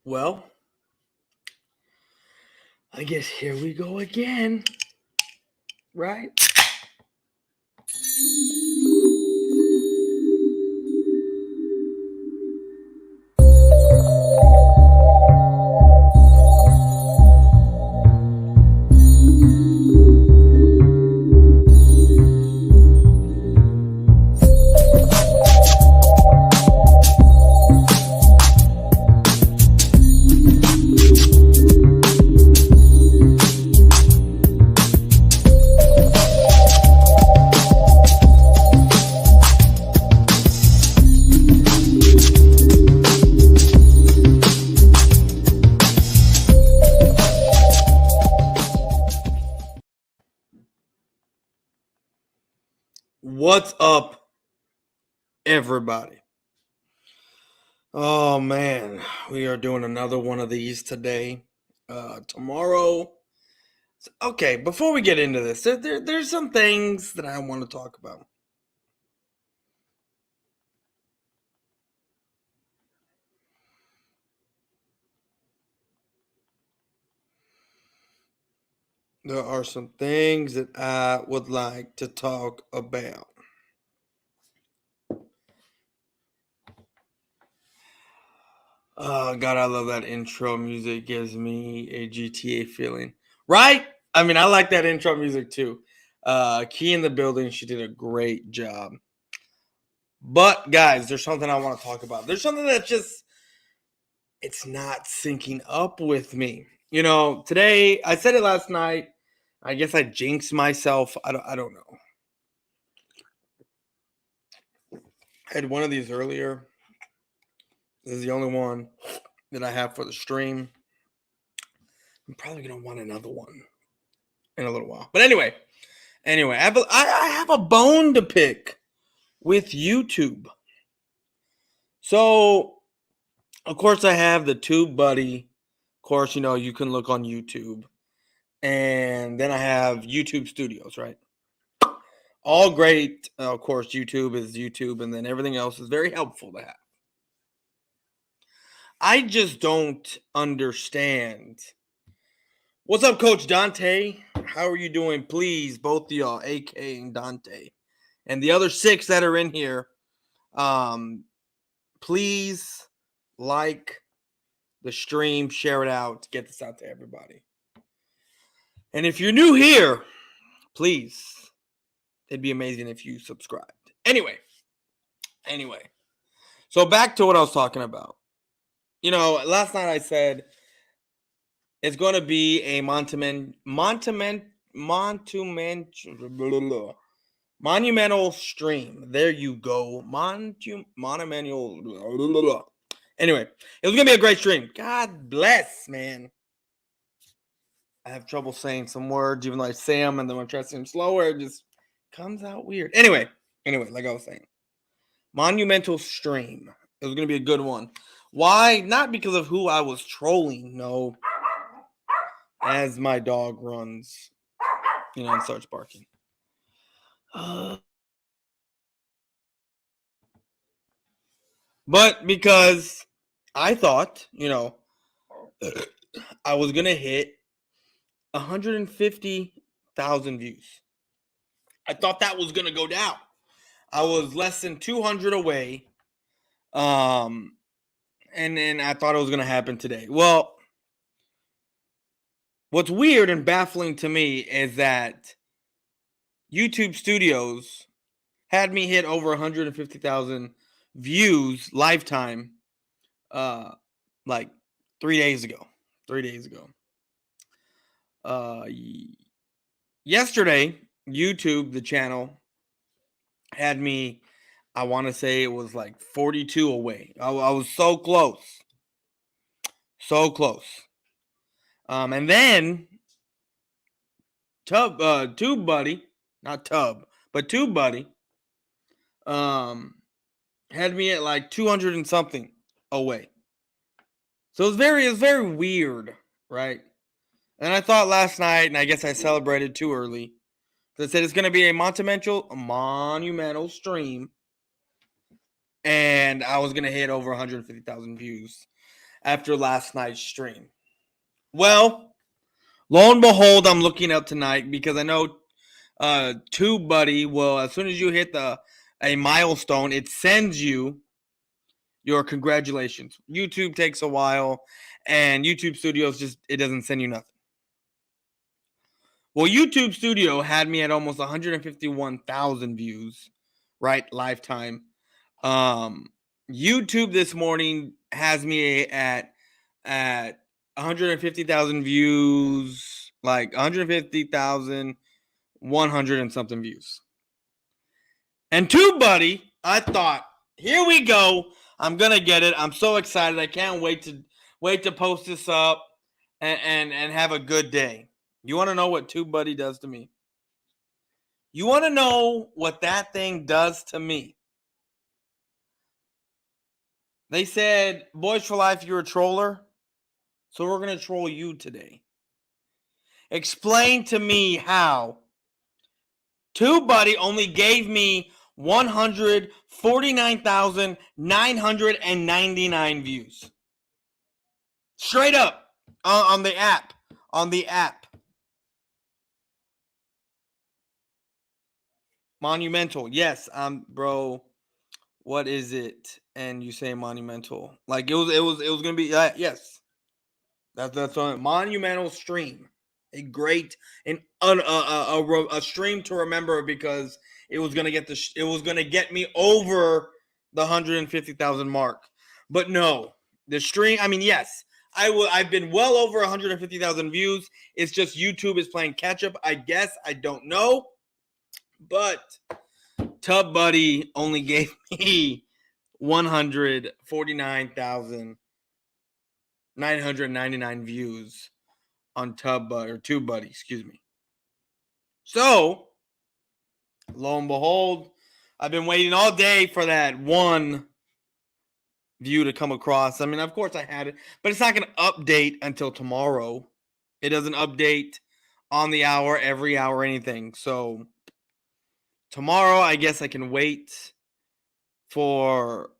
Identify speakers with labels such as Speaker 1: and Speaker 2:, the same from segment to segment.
Speaker 1: Well, I guess here we go again, right? What's up, everybody? Oh man, we are doing another one of these today. Tomorrow. Okay, before we get into this, there's some things that I want to talk about. There are some things that I would like to talk about. Oh God, I love that intro music. Gives me a GTA feeling, right? I mean, I like that intro music too. Key in the building. She did a great job. But guys, there's something I want to talk about. There's something that just it's not syncing up with me. Today I said it last night. I guess I jinxed myself. I don't know. I had one of these earlier. This is the only one that I have for the stream. I'm probably gonna want another one in a little while. But anyway, I have a bone to pick with YouTube. So, of course, I have the Tube Buddy. Of course, you can look on YouTube. And then I have YouTube Studios, right? All great. Of course, YouTube is YouTube, and then everything else is very helpful to have. I just don't understand. What's up, Coach Dante? How are you doing? Please, both of y'all, AK and Dante, and the other 6 that are in here, please like the stream, share it out, get this out to everybody. And if you're new here, please, it'd be amazing if you subscribed. Anyway, so back to what I was talking about. Last night I said it's going to be a monumental stream. There you go. Monumental. Anyway, it was going to be a great stream. God bless, man. I have trouble saying some words, even though I say them, and then when I try to say them slower, it just comes out weird. Anyway, like I was saying, monumental stream. It was going to be a good one. Why? Not because of who I was trolling, no. As my dog runs, and starts barking. But because I thought, I was going to hit 150,000 views. I thought that was going to go down. I was less than 200 away. And then I thought it was going to happen today. Well, what's weird and baffling to me is that YouTube Studios had me hit over 150,000 views lifetime like 3 days ago. Yesterday, YouTube, the channel, had me, I want to say it was like 42 away. I was so close. And then Tube Buddy, not Tub, but Tube Buddy, had me at like 200 and something away. So it's very weird, right? And I thought last night, and I guess I celebrated too early. I said it's going to be a monumental stream, and I was going to hit over 150,000 views. after last night's stream? Well, lo and behold, I'm looking up tonight because I know TubeBuddy will, as soon as you hit a milestone, it sends you your congratulations. YouTube takes a while, and YouTube Studios it doesn't send you nothing. Well, YouTube Studio had me at almost 151,000 views, right? Lifetime. YouTube this morning has me at 150,000 views, like 150,100 and something views. And TubeBuddy, I thought, here we go. I'm gonna get it. I'm so excited. I can't wait to post this up and have a good day. You want to know what TubeBuddy does to me? You want to know what that thing does to me? They said, Boyz4Life, you're a troller, so we're going to troll you today. Explain to me how TubeBuddy only gave me 149,999 views. Straight up on the app. On the app. Monumental. Yes, bro. What is it? And you say monumental. Like it was gonna be yes. That's a monumental stream. A great and a stream to remember because it was gonna get it was gonna get me over the 150,000 mark. But no, the stream. I mean, yes, I've been well over 150,000 views. It's just YouTube is playing catch up. I guess I don't know, but TubeBuddy only gave me 149,999 views on TubeBuddy, excuse me. So, lo and behold, I've been waiting all day for that one view to come across. I mean, of course I had it, but it's not going to update until tomorrow. It doesn't update on the hour, every hour, anything. So, tomorrow, I guess I can wait for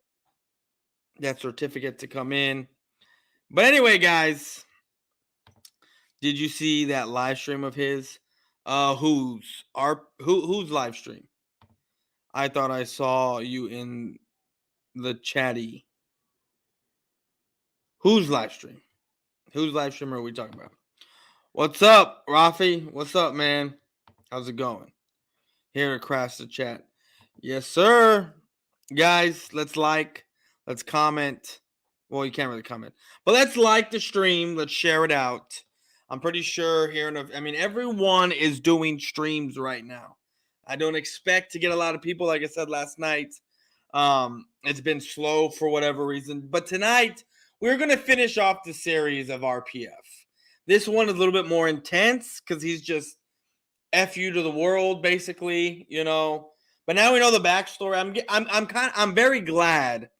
Speaker 1: that certificate to come in. But anyway, guys, did you see that live stream of his? Whose live stream? I thought I saw you in the chatty. Whose live stream? Whose live stream are we talking about? What's up, Rafi? What's up, man? How's it going? Here to crash the chat. Yes, sir. Guys, let's comment. Well, you can't really comment, but let's like the stream. Let's share it out. I'm pretty sure everyone is doing streams right now. I don't expect to get a lot of people. Like I said last night, it's been slow for whatever reason. But tonight, we're going to finish off the series of RPF. This one is a little bit more intense because he's just F you to the world, basically, you know. But now we know the backstory. I'm very glad.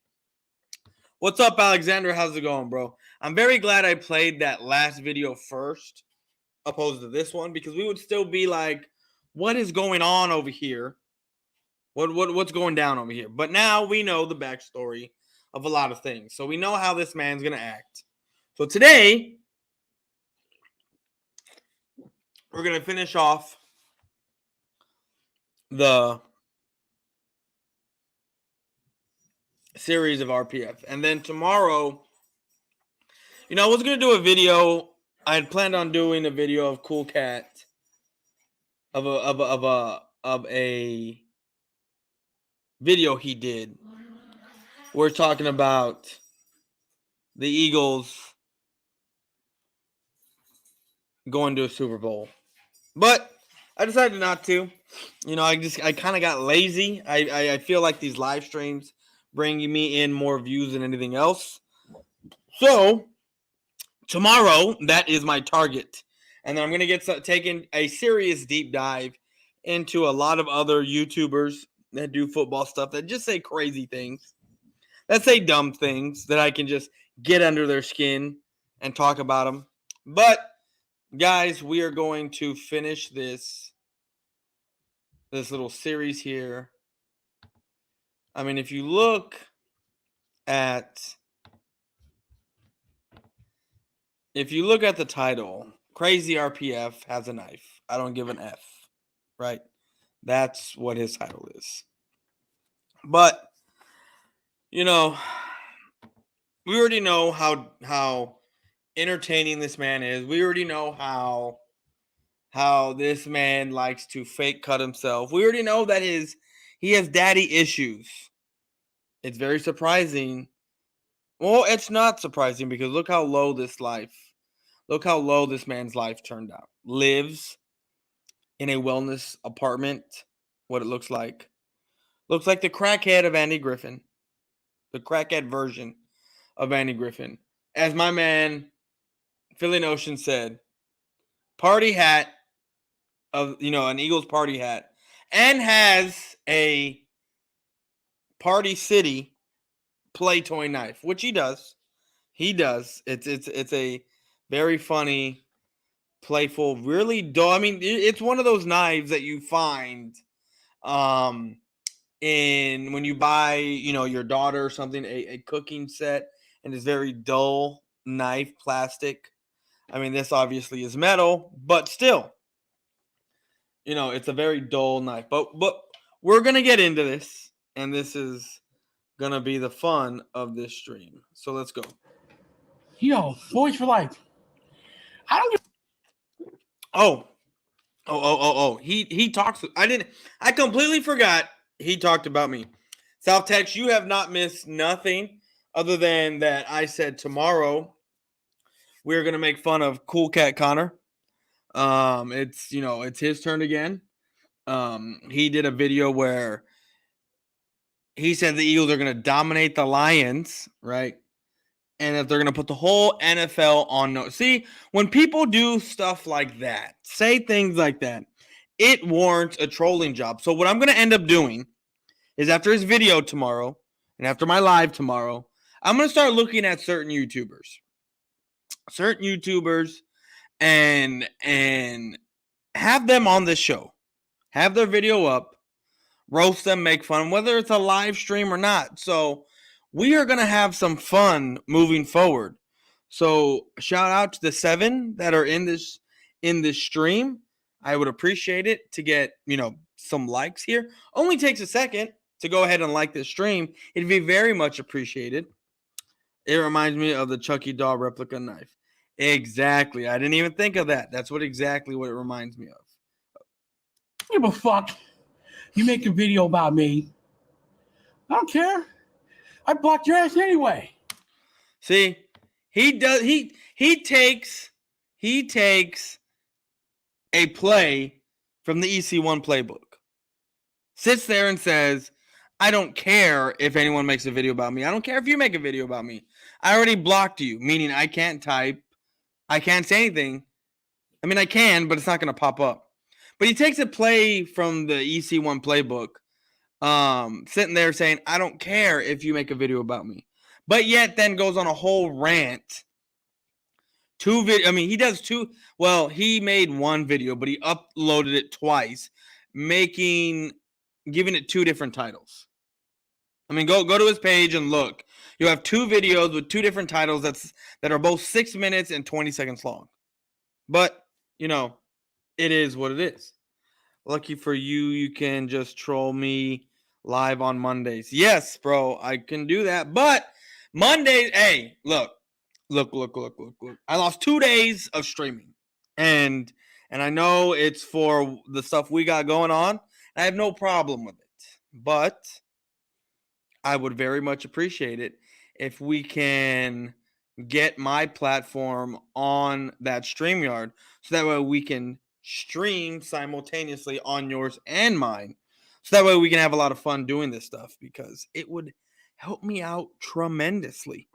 Speaker 1: What's up, Alexander? How's it going, bro? I'm very glad I played that last video first, opposed to this one, because we would still be like, what is going on over here? What's going down over here? But now we know the backstory of a lot of things. So we know how this man's gonna act. So today, we're gonna finish off the series of RPF. And then tomorrow, I was gonna do a video. I had planned on doing a video of Cool Cat of a video he did. We're talking about the Eagles going to a Super Bowl. But I decided not to. I kind of got lazy. I feel like these live streams bring me in more views than anything else. So tomorrow, that is my target. And then I'm going to get taking a serious deep dive into a lot of other YouTubers that do football stuff that just say crazy things, that say dumb things that I can just get under their skin and talk about them. But guys, we are going to finish this little series here. I mean, if you look at if you look at the title, Crazy RPF has a knife. I don't give an F. Right? That's what his title is. But, you know, we already know how entertaining this man is. We already know how this man likes to fake cut himself. We already know that he has daddy issues. It's very surprising. Well, it's not surprising because look how low this man's life turned out. Lives in a wellness apartment. What it looks like. Looks like the crackhead of Andy Griffin. The crackhead version of Andy Griffin. As my man Philly Notion said, party hat of, an Eagles party hat, and has a Party City play toy knife, which he does. He does. It's a very funny, playful, really dull. I mean, it's one of those knives that you find in when you buy, your daughter or something, a cooking set, and it's very dull knife, plastic. I mean, this obviously is metal, but still, it's a very dull knife. But we're gonna get into this, and this is gonna be the fun of this stream. So let's go.
Speaker 2: Yo, Boyz4Life. I don't give.
Speaker 1: Oh. He talks. I completely forgot he talked about me. South Tex, you have not missed nothing other than that I said tomorrow we're gonna make fun of Cool Cat Connor. It's his turn again. He did a video where he said the Eagles are gonna dominate the Lions, right? And that they're going to put the whole NFL on notice. See, when people do stuff like that, say things like that, it warrants a trolling job. So what I'm going to end up doing is after his video tomorrow and after my live tomorrow, I'm going to start looking at certain YouTubers, and have them on this show, have their video up, roast them, make fun, whether it's a live stream or not. So we are going to have some fun moving forward. So shout out to the 7 that are in this stream. I would appreciate it to get, some likes here. Only takes a second to go ahead and like this stream. It'd be very much appreciated. It reminds me of the Chucky doll replica knife. Exactly. I didn't even think of that. That's exactly what it reminds me of.
Speaker 2: Give a fuck. You make a video about me. I don't care. I blocked your ass anyway.
Speaker 1: See, he does. He takes a play from the EC1 playbook, sits there and says, "I don't care if anyone makes a video about me. I don't care if you make a video about me. I already blocked you, meaning I can't type, I can't say anything. I mean, I can, but it's not going to pop up." But he takes a play from the EC1 playbook. Sitting there saying, "I don't care if you make a video about me," but yet then goes on a whole rant. He does two. Well, he made one video, but he uploaded it twice, giving it 2 different titles. I mean, go to his page and look. You have 2 videos with 2 different titles that are both 6 minutes and 20 seconds long. But it is what it is. Lucky for you, you can just troll me live on Mondays. Yes, bro, I can do that. But Mondays, hey, look. I lost 2 days of streaming. And I know it's for the stuff we got going on. I have no problem with it. But I would very much appreciate it if we can get my platform on that StreamYard so that way we can stream simultaneously on yours and mine, so that way we can have a lot of fun doing this stuff, because it would help me out tremendously.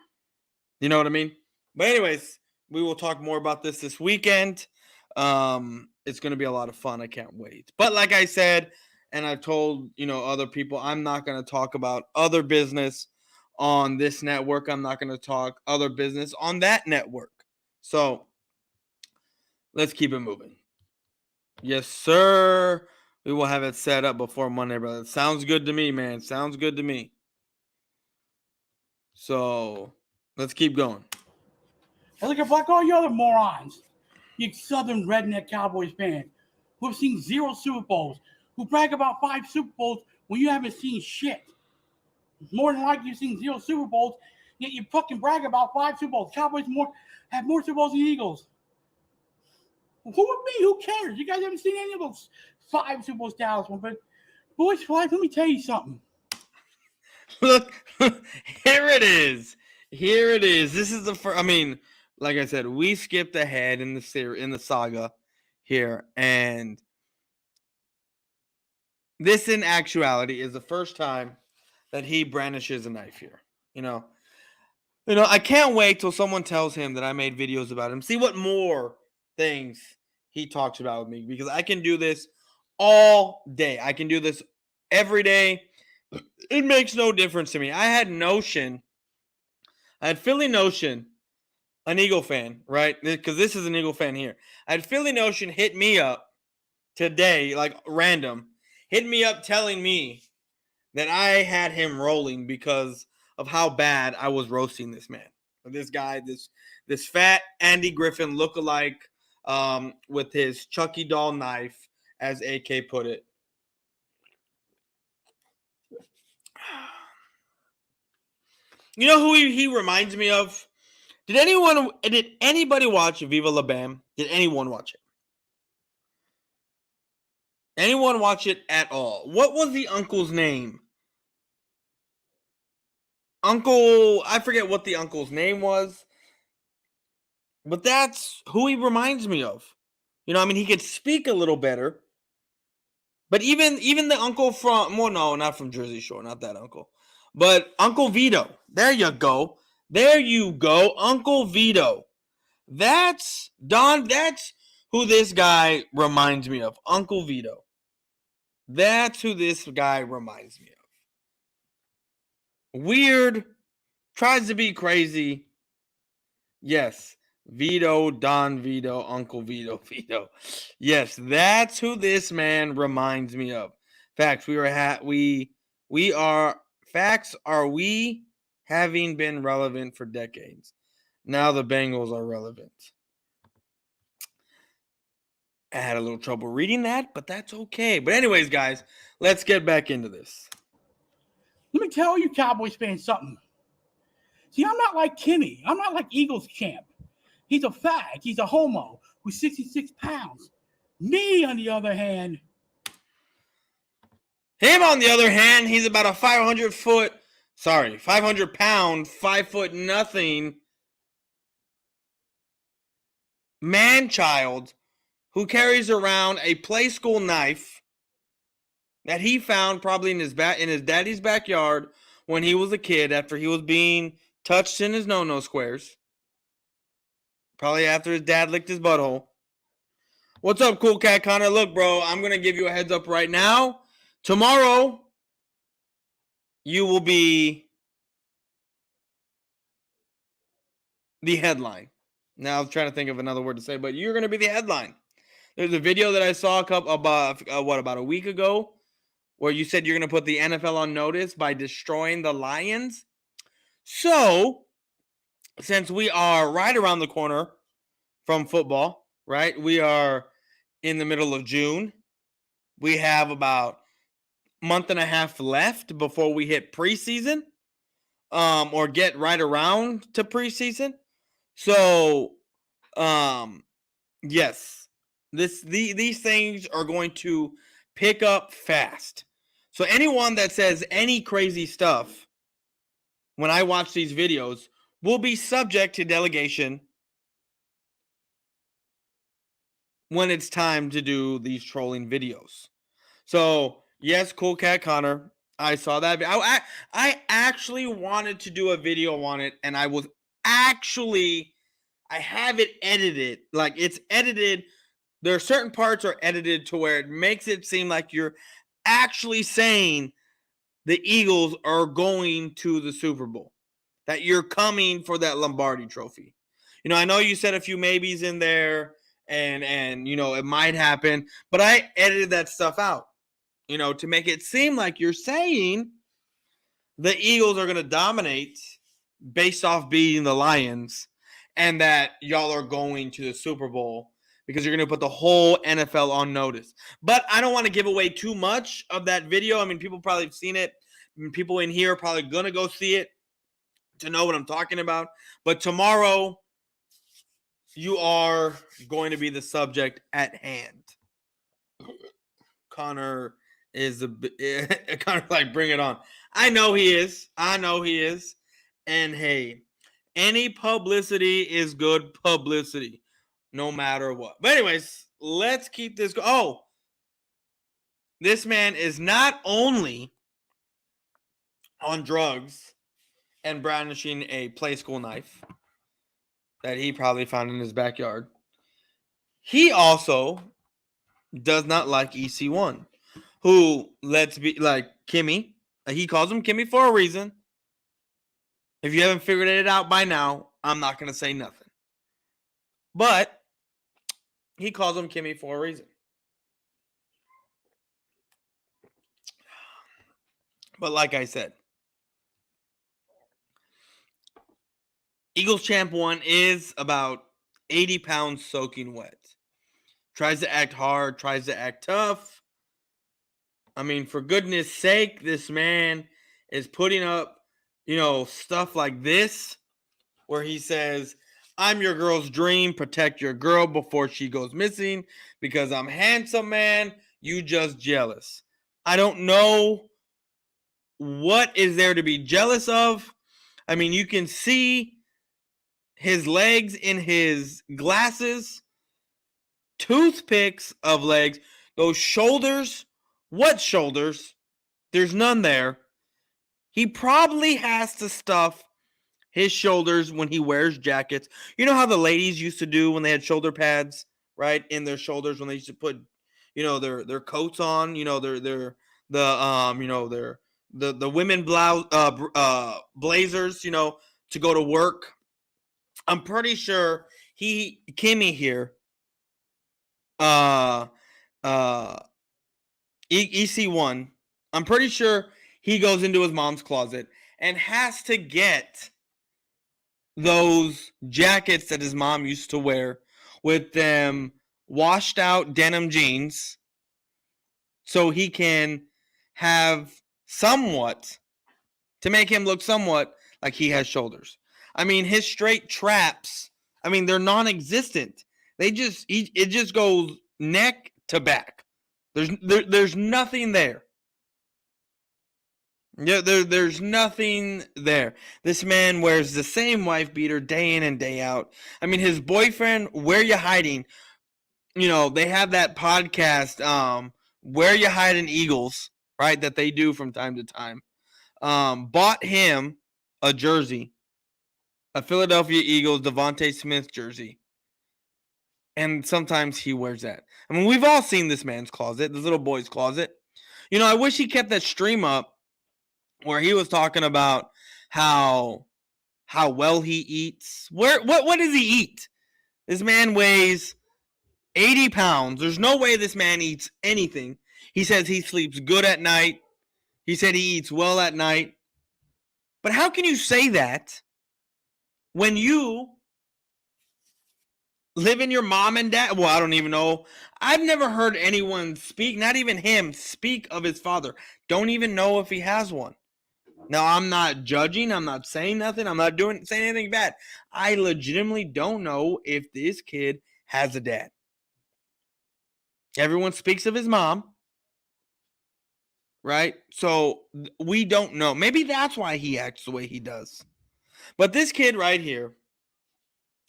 Speaker 1: You know what I mean? But anyways, we will talk more about this weekend. It's going to be a lot of fun. I can't wait. But like I said, and I've told other people, I'm not going to talk about other business on this network. I'm not going to talk other business on that network. So let's keep it moving. Yes, sir. We will have it set up before Monday, brother. Sounds good to me, man. Sounds good to me. So let's keep going.
Speaker 2: I look at like all you other morons, you Southern redneck Cowboys fans who have seen 0 Super Bowls, who brag about 5 Super Bowls when you haven't seen shit. More than likely, you've seen 0 Super Bowls, yet you fucking brag about 5 Super Bowls. Cowboys have more Super Bowls than the Eagles. Who would be? Who cares? You guys haven't seen any of those 5 Super Bowls Dallas won. But Boyz4Life, let me tell you something.
Speaker 1: Look, here it is. Here it is. This is the first. I mean, like I said, we skipped ahead in the saga here, and this, in actuality, is the first time that he brandishes a knife here. You know, I can't wait till someone tells him that I made videos about him. See what more things he talks about with me, because I can do this all day. I can do this every day. It makes no difference to me. I had Philly Notion, an Eagle fan, right? Because this is an Eagle fan here. I had Philly Notion hit me up today, like random, hit me up telling me that I had him rolling because of how bad I was roasting this man. This guy, this fat Andy Griffin lookalike, with his Chucky doll knife, as AK put it. You know who he reminds me of? Did anybody watch Viva La Bam? Did anyone watch it? Anyone watch it at all? What was the uncle's name? I forget what the uncle's name was, but that's who he reminds me of. I mean, he could speak a little better, but even the uncle from, well, no, not from Jersey Shore, not that uncle, but Uncle Vito. There you go. There you go, Uncle Vito. That's who this guy reminds me of, Uncle Vito. That's who this guy reminds me of. Weird, tries to be crazy. Yes, Vito, Don Vito, Uncle Vito, Vito. Yes, that's who this man reminds me of. Facts, facts are we having been relevant for decades. Now the Bengals are relevant. I had a little trouble reading that, but that's okay. But anyways, guys, let's get back into this.
Speaker 2: Let me tell you, Cowboys fans, something. See, I'm not like Kimmy. I'm not like Eagles champ. He's a fag. He's a homo who's 66 pounds. Me, on the other hand.
Speaker 1: Him, on the other hand, he's about a 500 pound, 5 foot nothing man-child who carries around a play school knife that he found probably in his daddy's backyard when he was a kid after he was being touched in his no-no squares. Probably after his dad licked his butthole. What's up, Cool Cat Connor? Look, bro, I'm going to give you a heads up right now. Tomorrow, you will be the headline. Now, I'm trying to think of another word to say, but you're going to be the headline. There's a video that I saw about a week ago where you said you're going to put the NFL on notice by destroying the Lions. So, since we are right around the corner from football, right? We are in the middle of June. We have about a month and a half left before we hit preseason, or get right around to preseason. So, yes, these things are going to pick up fast. So anyone that says any crazy stuff when I watch these videos will be subject to delegation when it's time to do these trolling videos. So, yes, Cool Cat Connor, I saw that. I actually wanted to do a video on it, and I have it edited. Like, it's edited. There are certain parts are edited to where it makes it seem like you're actually saying the Eagles are going to the Super Bowl, that you're coming for that Lombardi trophy. I know you said a few maybes in there, and it might happen, but I edited that stuff out, to make it seem like you're saying the Eagles are going to dominate based off beating the Lions. and that y'all are going to the Super Bowl because you're going to put the whole NFL on notice. But I don't want to give away too much of that video. I mean, people probably have seen it. People in here are probably going to go see it to know what I'm talking about. But tomorrow, you are going to be the subject at hand. Connor is Connor's like, bring it on. I know he is. And hey, any publicity is good publicity, no matter what. But anyways, let's keep this going. Oh, this man is not only on drugs and brandishing a play school knife that he probably found in his backyard. He also does not like EC1, who, let's be like Kimmy. He calls him Kimmy for a reason. If you haven't figured it out by now, I'm not going to say nothing. But he calls him Kimmy for a reason. But like I said, Eagles Champ 1 is about 80 pounds soaking wet. Tries to act hard, tries to act tough. I mean, for goodness sake, this man is putting up, stuff like this where he says, I'm your girl's dream. Protect your girl before she goes missing because I'm handsome, man. You just jealous. I don't know what is there to be jealous of. I mean, you can see his legs in his glasses. Toothpicks of legs. Those shoulders. What shoulders? There's none there. He probably has to stuff his shoulders when he wears jackets. You know how the ladies used to do when they had shoulder pads, right, in their shoulders when they used to put, their coats on. The women blouse, blazers, to go to work. I'm pretty sure Kimmy here, EC1, I'm pretty sure he goes into his mom's closet and has to get those jackets that his mom used to wear with them washed out denim jeans so he can have somewhat, to make him look somewhat like he has shoulders. I mean, his straight traps, they're non-existent. It just goes neck to back. There's nothing there. Yeah, there's nothing there. This man wears the same wife beater day in and day out. I mean, his boyfriend, Where You Hiding? They have that podcast, Where You Hiding Eagles, right? That they do from time to time. Bought him a jersey, a Philadelphia Eagles Devontae Smith jersey. And sometimes he wears that. I mean, we've all seen this man's closet, this little boy's closet. I wish he kept that stream up where he was talking about how well he eats. What does he eat? This man weighs 80 pounds. There's no way this man eats anything. He says he sleeps good at night. He said he eats well at night. But how can you say that when you live in your mom and dad? Well, I don't even know. I've never heard anyone speak, not even him, speak of his father. Don't even know if he has one. Now, I'm not judging. I'm not saying nothing. I'm not saying anything bad. I legitimately don't know if this kid has a dad. Everyone speaks of his mom, right? So we don't know. Maybe that's why he acts the way he does. But this kid right here,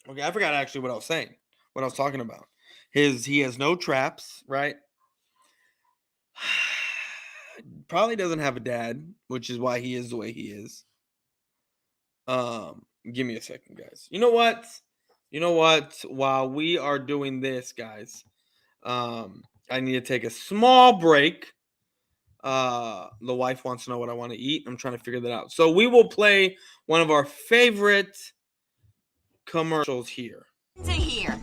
Speaker 1: okay, I forgot actually what I was saying, what I was talking about. He has no traps, right? Probably doesn't have a dad, which is why he is the way he is. Give me a second, guys. You know what? While we are doing this, guys, I need to take a small break. The wife wants to know what I want to eat. I'm trying to figure that out. So we will play one of our favorite commercials here.
Speaker 3: Here.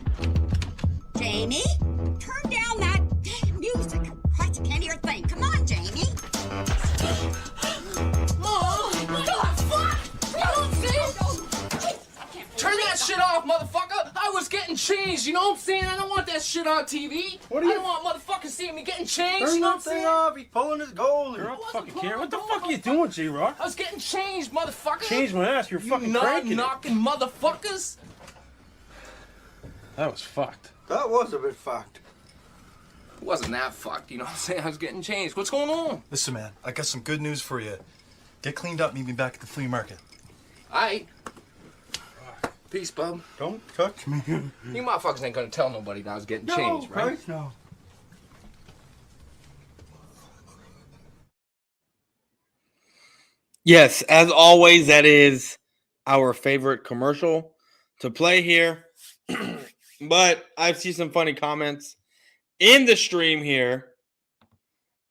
Speaker 3: Jamie, turn down that damn music. I can't hear a thing. Come on, Jamie.
Speaker 4: Oh, God, fuck! Turn that shit off, mother! changed, you know what I'm saying? I don't want that shit on TV. I don't want motherfuckers seeing me getting changed, you know what I'm saying?
Speaker 5: Off. He's pulling his goalie.
Speaker 4: I wasn't
Speaker 5: Fucking
Speaker 4: pulling
Speaker 5: care. What the
Speaker 4: my
Speaker 5: fuck are you
Speaker 4: goalie,
Speaker 5: doing, J-Rock?
Speaker 4: I was getting changed, motherfucker.
Speaker 5: Change my ass. You're fucking
Speaker 4: You
Speaker 5: cranking it.
Speaker 4: knocking motherfuckers.
Speaker 5: That was fucked.
Speaker 6: That was a bit fucked.
Speaker 4: It wasn't that fucked, you know what I'm saying? I was getting changed. What's going on?
Speaker 7: Listen, man, I got some good news for you. Get cleaned up, meet me back at the flea market.
Speaker 4: Aight. Peace, bub.
Speaker 6: Don't touch me.
Speaker 4: You motherfuckers ain't gonna tell nobody that I was getting changed, right?
Speaker 6: Christ, no.
Speaker 1: Yes, as always, that is our favorite commercial to play here. But I've seen some funny comments in the stream here.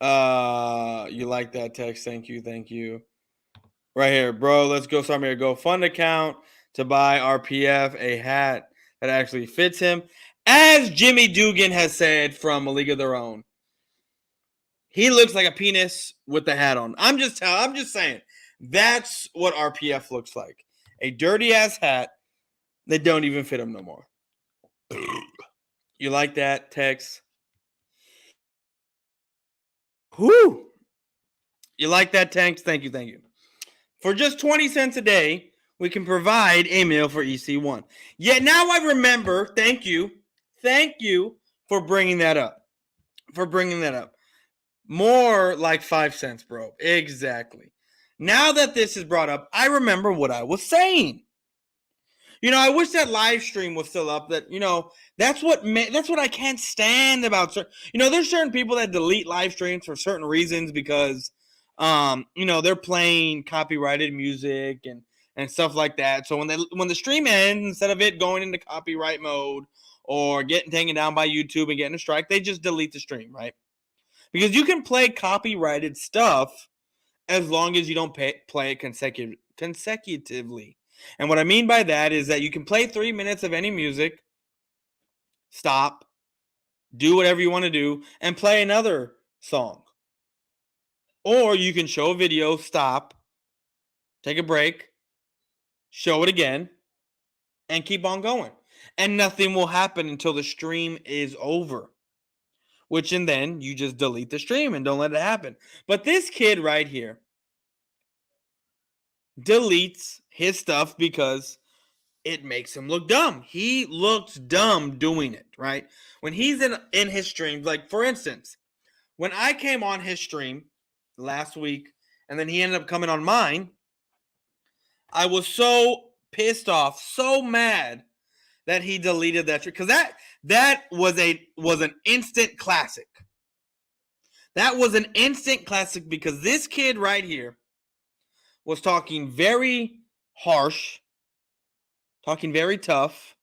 Speaker 1: You like that text? Thank you. Right here, bro. Let's go. Samir, go fund account to buy RPF a hat that actually fits him. As Jimmy Dugan has said from A League of Their Own, he looks like a penis with the hat on. I'm just saying. That's what RPF looks like. A dirty ass hat that don't even fit him no more. You like that, Tex? Whoo! You like that, Tanks? Thank you. For just 20 cents a day, we can provide a meal for EC1. Yet now I remember, thank you for bringing that up. More like 5 cents, bro. Exactly. Now that this is brought up, I remember what I was saying. I wish that live stream was still up. That's what I can't stand about. There's certain people that delete live streams for certain reasons because, they're playing copyrighted music and stuff like that. So when the stream ends, instead of it going into copyright mode or getting taken down by YouTube and getting a strike, they just delete the stream, right? Because you can play copyrighted stuff as long as you don't play it consecutively. And what I mean by that is that you can play 3 minutes of any music, stop, do whatever you want to do, and play another song. Or you can show a video, stop, take a break, show it again, and keep on going. And nothing will happen until the stream is over. And then you just delete the stream and don't let it happen. But this kid right here deletes his stuff because it makes him look dumb. He looks dumb doing it, right? When he's in his streams, like for instance, when I came on his stream last week and then he ended up coming on mine, I was so pissed off, so mad that he deleted that stream because that was an instant classic. That was an instant classic because this kid right here was talking very harsh, talking very tough,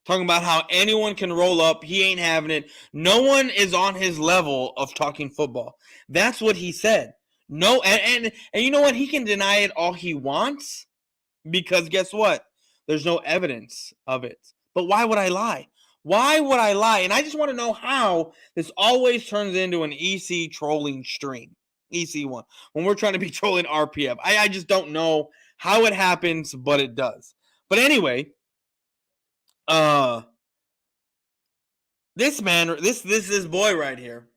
Speaker 1: talking about how anyone can roll up. He ain't having it. No one is on his level of talking football. That's what he said. No, and you know what? He can deny it all he wants because guess what? There's no evidence of it. But why would I lie? Why would I lie? And I just want to know how this always turns into an EC trolling stream. EC1. When we're trying to be trolling RPF. I just don't know how it happens, but it does. But anyway, this man, this boy right here,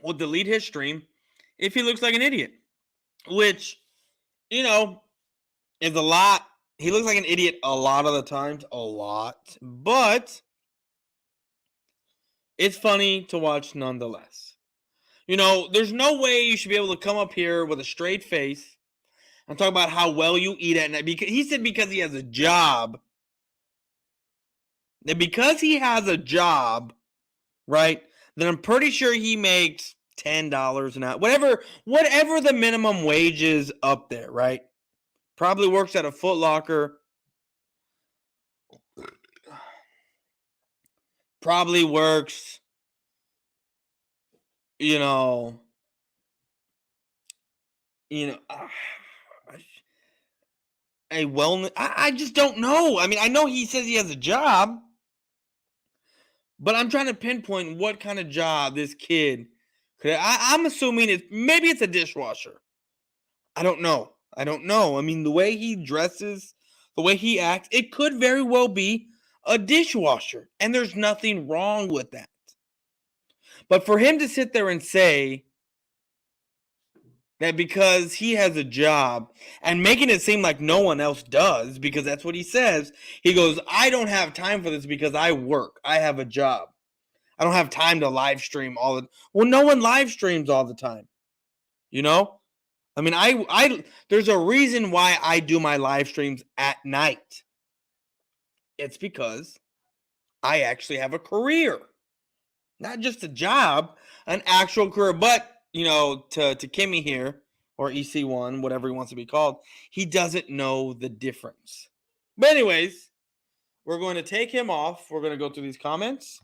Speaker 1: will delete his stream if he looks like an idiot. Which, is a lot. He looks like an idiot a lot of the times. A lot. But it's funny to watch nonetheless. There's no way you should be able to come up here with a straight face and talk about how well you eat at night. Because he said because he has a job. And because he has a job, right, then I'm pretty sure he makes $10 an hour. Whatever the minimum wage is up there, right? Probably works at a Foot Locker. Probably works, a wellness. I just don't know. I mean, I know he says he has a job, but I'm trying to pinpoint what kind of job this kid could. I'm assuming maybe it's a dishwasher. I don't know. I don't know. I mean, the way he dresses, the way he acts, it could very well be a dishwasher. And there's nothing wrong with that. But for him to sit there and say that because he has a job and making it seem like no one else does, because that's what he says. He goes, I don't have time for this because I work. I have a job. I don't have time to live stream all the. Well, no one live streams all the time. You know? I mean, I there's a reason why I do my live streams at night. It's because I actually have a career. Not just a job, an actual career. But, you know, to Kimmy here, or EC1, whatever he wants to be called, he doesn't know the difference. But anyways, we're going to take him off. We're going to go through these comments.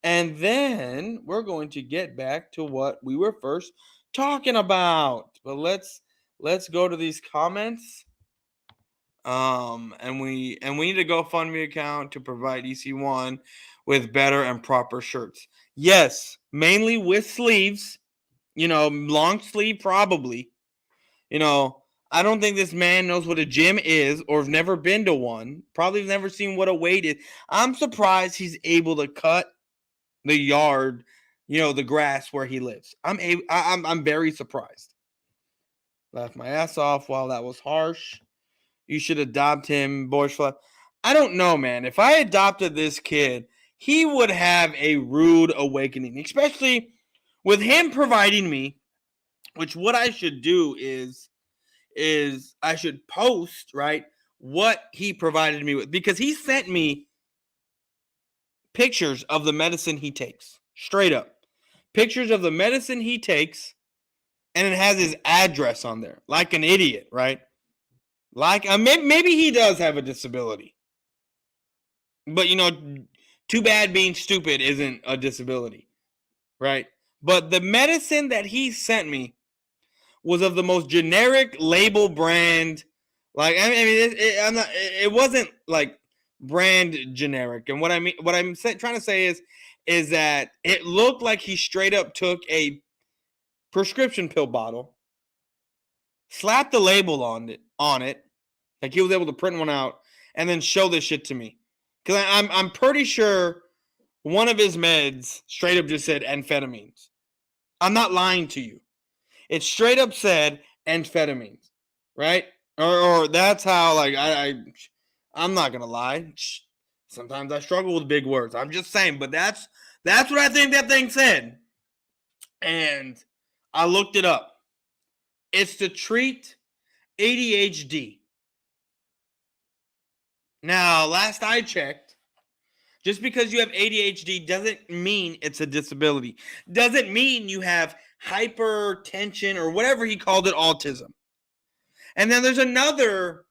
Speaker 1: And then we're going to get back to what we were first talking about. But let's go to these comments. And we need a GoFundMe account to provide EC1 with better and proper shirts. Yes, mainly with sleeves. You know, long sleeve probably. You know, I don't think this man knows what a gym is or have never been to one. Probably never seen what a weight is. I'm surprised he's able to cut the yard, you know, the grass where he lives. I'm very surprised. Laughed my ass off. While that was harsh. You should adopt him, Boyz4Life. I don't know, man. If I adopted this kid, he would have a rude awakening, especially with him providing me, which what I should do is I should post, right, what he provided me with, because he sent me pictures of the medicine he takes, straight up. Pictures of the medicine he takes, and it has his address on there, like an idiot, right? Like, maybe he does have a disability. But, you know, too bad being stupid isn't a disability, right? But the medicine that he sent me was of the most generic label brand. Like, I mean, it wasn't like brand generic. And what I'm trying to say is that it looked like he straight up took a prescription pill bottle, slapped the label on it, like he was able to print one out, and then show this shit to me. Because I'm pretty sure one of his meds straight up just said amphetamines. I'm not lying to you. It straight up said amphetamines, right? Or that's how, like, I'm not gonna lie. Sometimes I struggle with big words. I'm just saying, but that's what I think that thing said. And I looked it up. It's to treat ADHD. Now, last I checked, just because you have ADHD doesn't mean it's a disability. Doesn't mean you have hypertension or whatever he called it, autism. And then there's another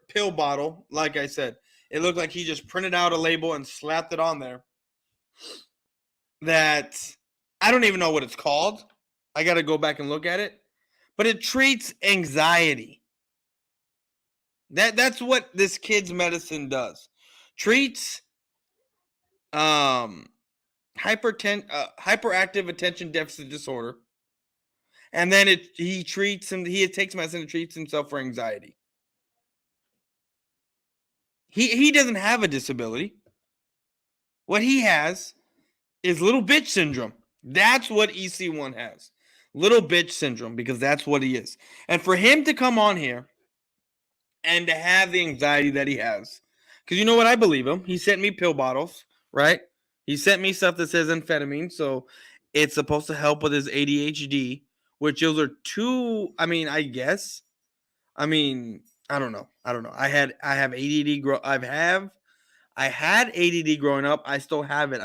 Speaker 1: pill bottle, like I said. It looked like he just printed out a label and slapped it on there. That I don't even know what it's called. I got to go back and look at it. But it treats anxiety. That's what this kid's medicine does. Treats hyperactive attention deficit disorder. And then he takes medicine and treats himself for anxiety. He doesn't have a disability. What he has is little bitch syndrome. That's what EC1 has. Little bitch syndrome, because that's what he is. And for him to come on here and to have the anxiety that he has, because you know what, I believe him. He sent me pill bottles, right? He sent me stuff that says amphetamine, so it's supposed to help with his ADHD, which those are two, I mean, I guess. I mean, I don't know. I have ADD. I had ADD growing up. I still have it.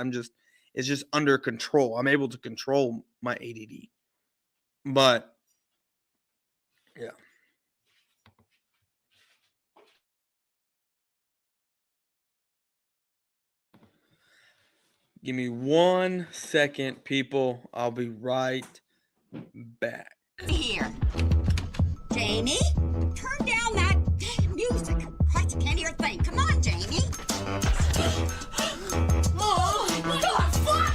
Speaker 1: It's just under control. I'm able to control my ADD. But yeah. Give me 1 second, people. I'll be right back.
Speaker 3: Here. Jamie, turn down that damn music. Christ, I can't hear a thing. Come on, Jamie.
Speaker 4: Oh, God, fuck!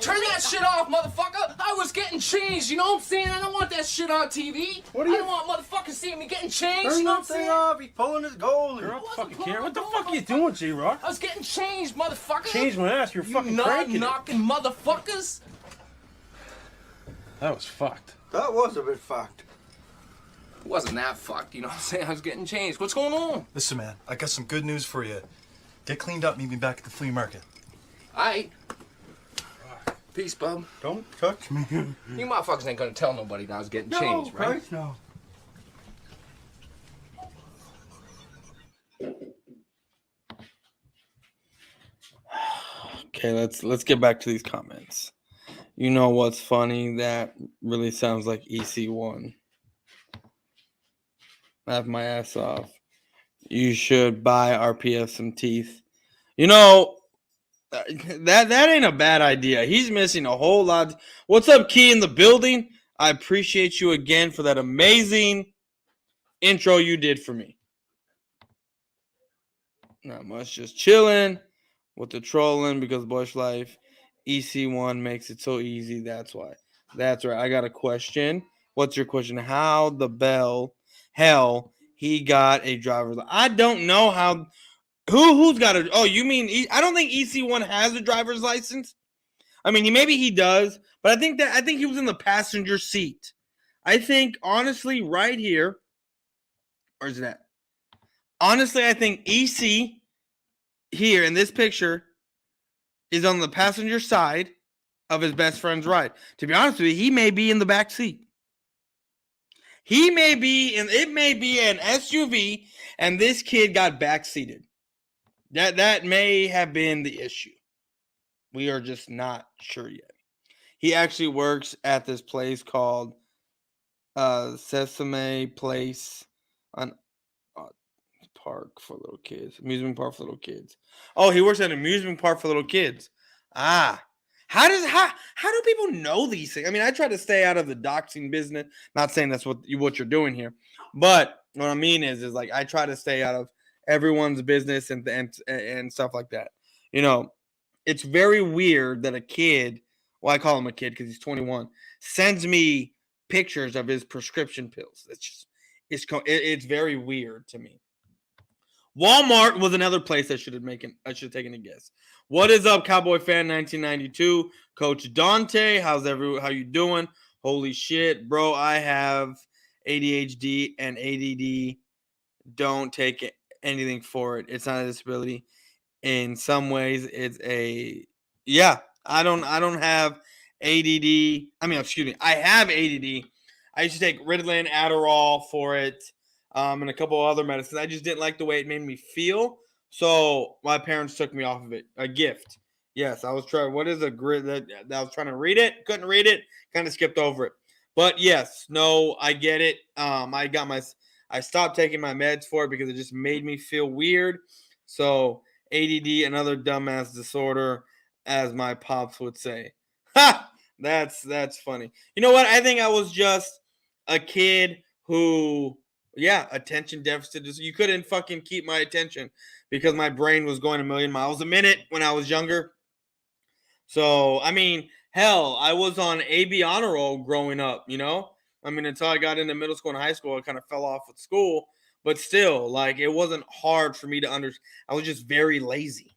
Speaker 4: Turn that shit off, motherfucker! I I was getting changed, you know what I'm saying? I don't want that shit on TV.
Speaker 5: What are you-
Speaker 4: I don't want motherfuckers seeing me getting changed,
Speaker 5: Turn
Speaker 4: you know what I'm
Speaker 5: that thing
Speaker 4: saying?
Speaker 5: off. He's pulling his goalie.
Speaker 2: Turn off the fucking
Speaker 4: Wasn't
Speaker 2: camera. What the
Speaker 4: pulling
Speaker 2: fuck are you
Speaker 4: the
Speaker 2: doing, J-Rock?
Speaker 4: I was getting changed, motherfucker.
Speaker 2: Change my ass. You're
Speaker 4: You
Speaker 2: fucking cranking it.
Speaker 4: knocking motherfuckers.
Speaker 2: That was fucked.
Speaker 6: That was a bit fucked.
Speaker 4: It wasn't that fucked, you know what I'm saying? I was getting changed. What's going on?
Speaker 7: Listen, man, I got some good news for you. Get cleaned up, meet me back at the flea market.
Speaker 4: Aight. Peace, bub.
Speaker 6: Don't touch me.
Speaker 4: You motherfuckers ain't gonna tell nobody that I was getting
Speaker 2: No,
Speaker 4: changed, right?
Speaker 2: Christ, no.
Speaker 1: Okay, let's get back to these comments. You know what's funny? That really sounds like EC1. Laugh my ass off. You should buy RPF some teeth. You know, that ain't a bad idea. He's missing a whole lot. What's up, Key in the building? I appreciate you again for that amazing intro you did for me. Not much, just chilling with the trolling because Boyz4Life EC1 makes it so easy. That's why. That's right. I got a question. What's your question? How the hell he got a driver's license? I don't know how. Who's got a? Oh, you mean I don't think EC1 has a driver's license. I mean, maybe he does, but I think he was in the passenger seat. I think honestly, right here, where's it at? Honestly, I think EC here in this picture is on the passenger side of his best friend's ride. To be honest with you, he may be in the back seat. He may be in. It may be an SUV, and this kid got backseated. That may have been the issue. We are just not sure yet. He actually works at this place called Sesame Place on park for little kids. Amusement park for little kids. Oh, he works at an amusement park for little kids. Ah. How do people know these things? I mean, I try to stay out of the doxing business. Not saying that's what you're doing here. But what I mean is like I try to stay out of everyone's business and stuff like that. You know, it's very weird that a kid, well, I call him a kid because he's 21, sends me pictures of his prescription pills. It's very weird to me. Walmart was another place I should have taken a guess. What is up, Cowboy Fan 1992? Coach Dante, how you doing? Holy shit, bro, I have ADHD and ADD. Don't take anything for it. It's not a disability. In some ways, it's I don't have ADD. I mean, excuse me. I have ADD. I used to take Ritalin, Adderall for it, and a couple other medicines. I just didn't like the way it made me feel. So my parents took me off of it. A gift. Yes, I was trying. What is a grid that I was trying to read it? Couldn't read it. Kind of skipped over it. But yes, no, I get it. I stopped taking my meds for it because it just made me feel weird. So ADD, another dumbass disorder, as my pops would say. Ha! That's funny. You know what? I think I was just a kid who, attention deficit. You couldn't fucking keep my attention because my brain was going a million miles a minute when I was younger. So, I mean, hell, I was on AB honor roll growing up, you know? I mean, until I got into middle school and high school, I kind of fell off with school. But still, like, it wasn't hard for me to understand. I was just very lazy.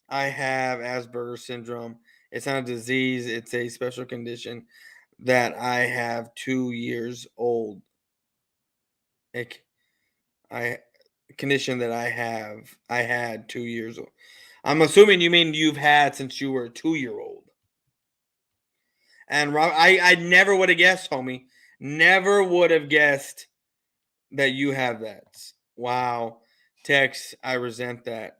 Speaker 1: I have Asperger's syndrome. It's not a disease. It's a special condition that I have 2 years old. Condition that I had 2 years old. I'm assuming you mean you've had since you were a 2-year-old. And Rob, I never would have guessed, homie. Never would have guessed that you have that. Wow. Tex, I resent that.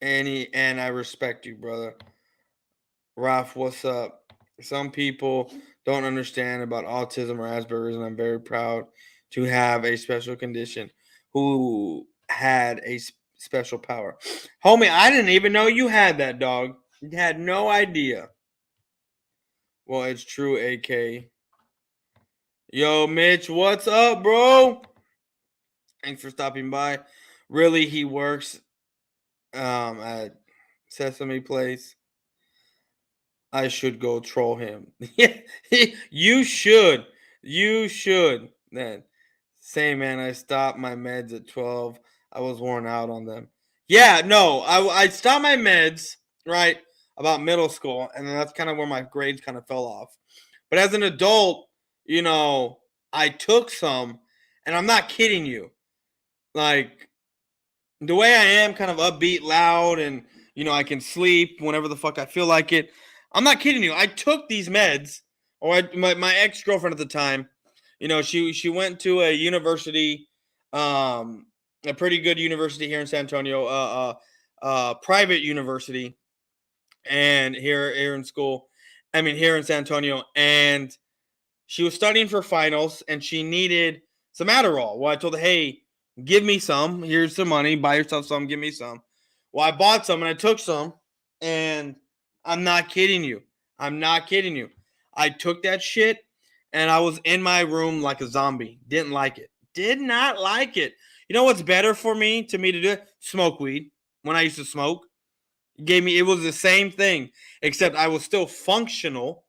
Speaker 1: And I respect you, brother. Ralph, what's up? Some people don't understand about autism or Asperger's, and I'm very proud to have a special condition who had a special power. Homie, I didn't even know you had that, dog. You had no idea. Well, it's true, AK. Yo, Mitch, what's up, bro? Thanks for stopping by. Really, he works at Sesame Place. I should go troll him. Yeah, you should. You should. Then say, man, I stopped my meds at 12. I was worn out on them. Yeah, no, I stopped my meds, right, about middle school, and then that's kind of where my grades kind of fell off. But as an adult, I took some, and I'm not kidding you. Like, the way I am, kind of upbeat, loud, and I can sleep whenever the fuck I feel like it. I'm not kidding you. I took these meds, or my ex girlfriend at the time. She went to a university, a pretty good university here in San Antonio, private university, and here in school. I mean, here in San Antonio, and she was studying for finals, and she needed some Adderall. Well, I told her, hey, give me some. Here's some money. Buy yourself some. Give me some. Well, I bought some and I took some, and I'm not kidding you. I'm not kidding you. I took that shit and I was in my room like a zombie. Didn't like it. Did not like it. You know what's better for me to do it? Smoke weed. When I used to smoke, it was the same thing, except I was still functional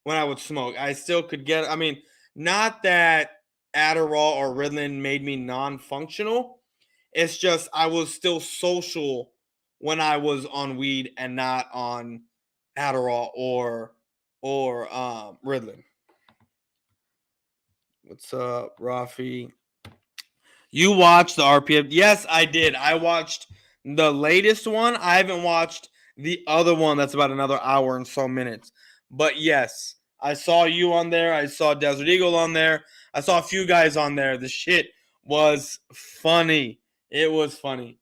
Speaker 1: when I would smoke. I still could get, not that Adderall or Ritalin made me non-functional. It's just I was still social when I was on weed and not on Adderall or Ritalin. What's up, Rafi? You watched the RPF? Yes, I did. I watched the latest one. I haven't watched the other one that's about another hour and so minutes. But yes, I saw you on there. I saw Desert Eagle on there. I saw a few guys on there. The shit was funny. It was funny.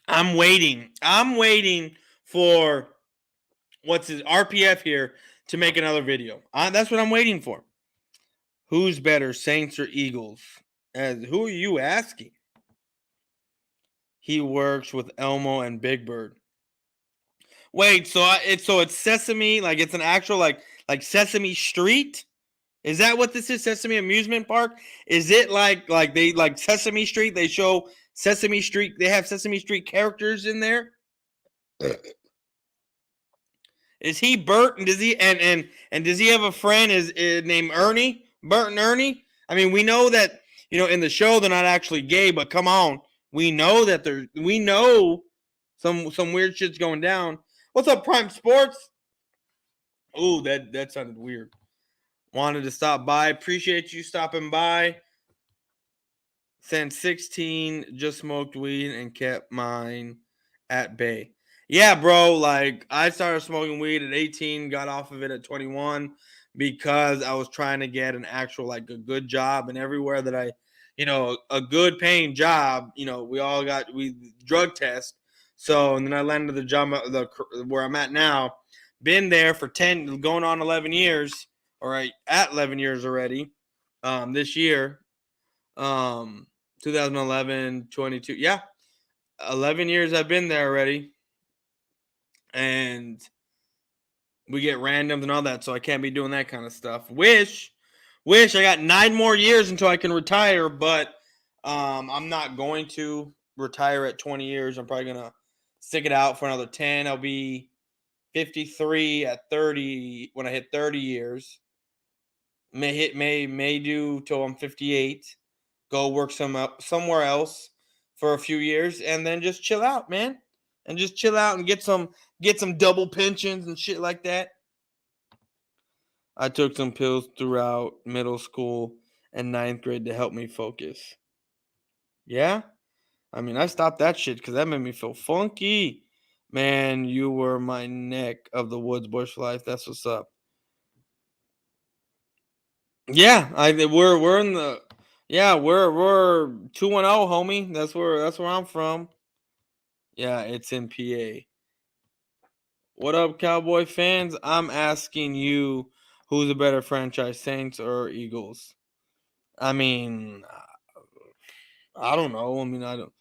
Speaker 1: I'm waiting. For what's his RPF here to make another video. That's what I'm waiting for. Who's better, Saints or Eagles? Who are you asking? He works with Elmo and Big Bird. Wait, so it's Sesame, like it's an actual like Sesame Street? Is that what this is? Sesame Amusement Park? Is it like they like Sesame Street? They show Sesame Street. They have Sesame Street characters in there. Is he Bert? And does he and does he have a friend is named Ernie? Bert and Ernie? I mean, we know that in the show they're not actually gay, but come on, we know that we know some weird shit's going down. What's up, Prime Sports? Ooh, that sounded weird. Wanted to stop by. Appreciate you stopping by. Since 16, just smoked weed and kept mine at bay. Yeah, bro. Like, I started smoking weed at 18, got off of it at 21 because I was trying to get an actual, like, a good job. And everywhere that a good paying job, we drug test. So, and then I landed the job where I'm at now. Been there for 10, going on 11 years. All right, at 11 years already. This year. 2011, 22. Yeah. 11 years I've been there already. And we get randoms and all that, so I can't be doing that kind of stuff. Wish I got 9 more years until I can retire, but I'm not going to retire at 20 years. I'm probably gonna stick it out for another 10. I'll be 53 at 30 when I hit 30 years. May do till I'm 58. Go work somewhere else for a few years, and then just chill out, man. And just chill out and get some double pensions and shit like that. I took some pills throughout middle school and 9th grade to help me focus. Yeah? I mean, I stopped that shit because that made me feel funky. Man, you were my neck of the woods, Boyz4Life. That's what's up. Yeah, we're in the we're 2-0, homie. That's where I'm from. Yeah, it's in PA. What up, Cowboy fans? I'm asking you, who's a better franchise, Saints or Eagles? I mean, I don't know.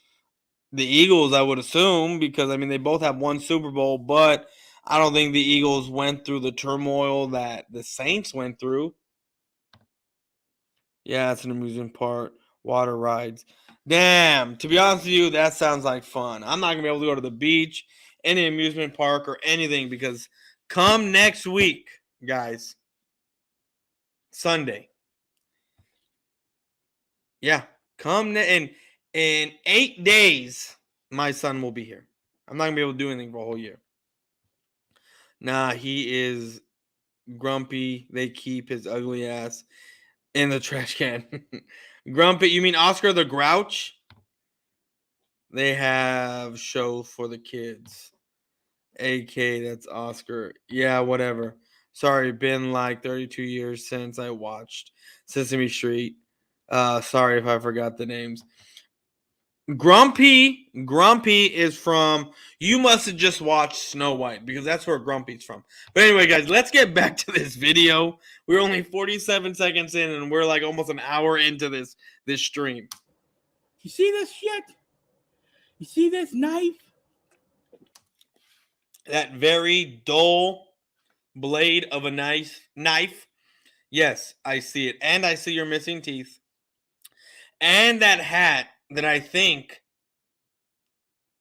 Speaker 1: The Eagles, I would assume, because they both have one Super Bowl, but I don't think the Eagles went through the turmoil that the Saints went through. Yeah, that's an amusing part. Water rides. Damn, to be honest with you, that sounds like fun. I'm not going to be able to go to the beach, any amusement park, or anything because come next week, guys, Sunday. Yeah, in 8 days, my son will be here. I'm not going to be able to do anything for a whole year. Nah, he is grumpy. They keep his ugly ass in the trash can. Grumpy, you mean Oscar the Grouch? They have shows for the kids. AK, that's Oscar. Yeah, whatever. Sorry, been like 32 years since I watched Sesame Street. Sorry if I forgot the names. Grumpy is from, you must have just watched Snow White because that's where Grumpy's from. But anyway, guys, let's get back to this video. We're only 47 seconds in and we're like almost an hour into this stream.
Speaker 2: You see this shit? You see this knife?
Speaker 1: That very dull blade of a knife. Yes, I see it. And I see your missing teeth. And that hat that I think,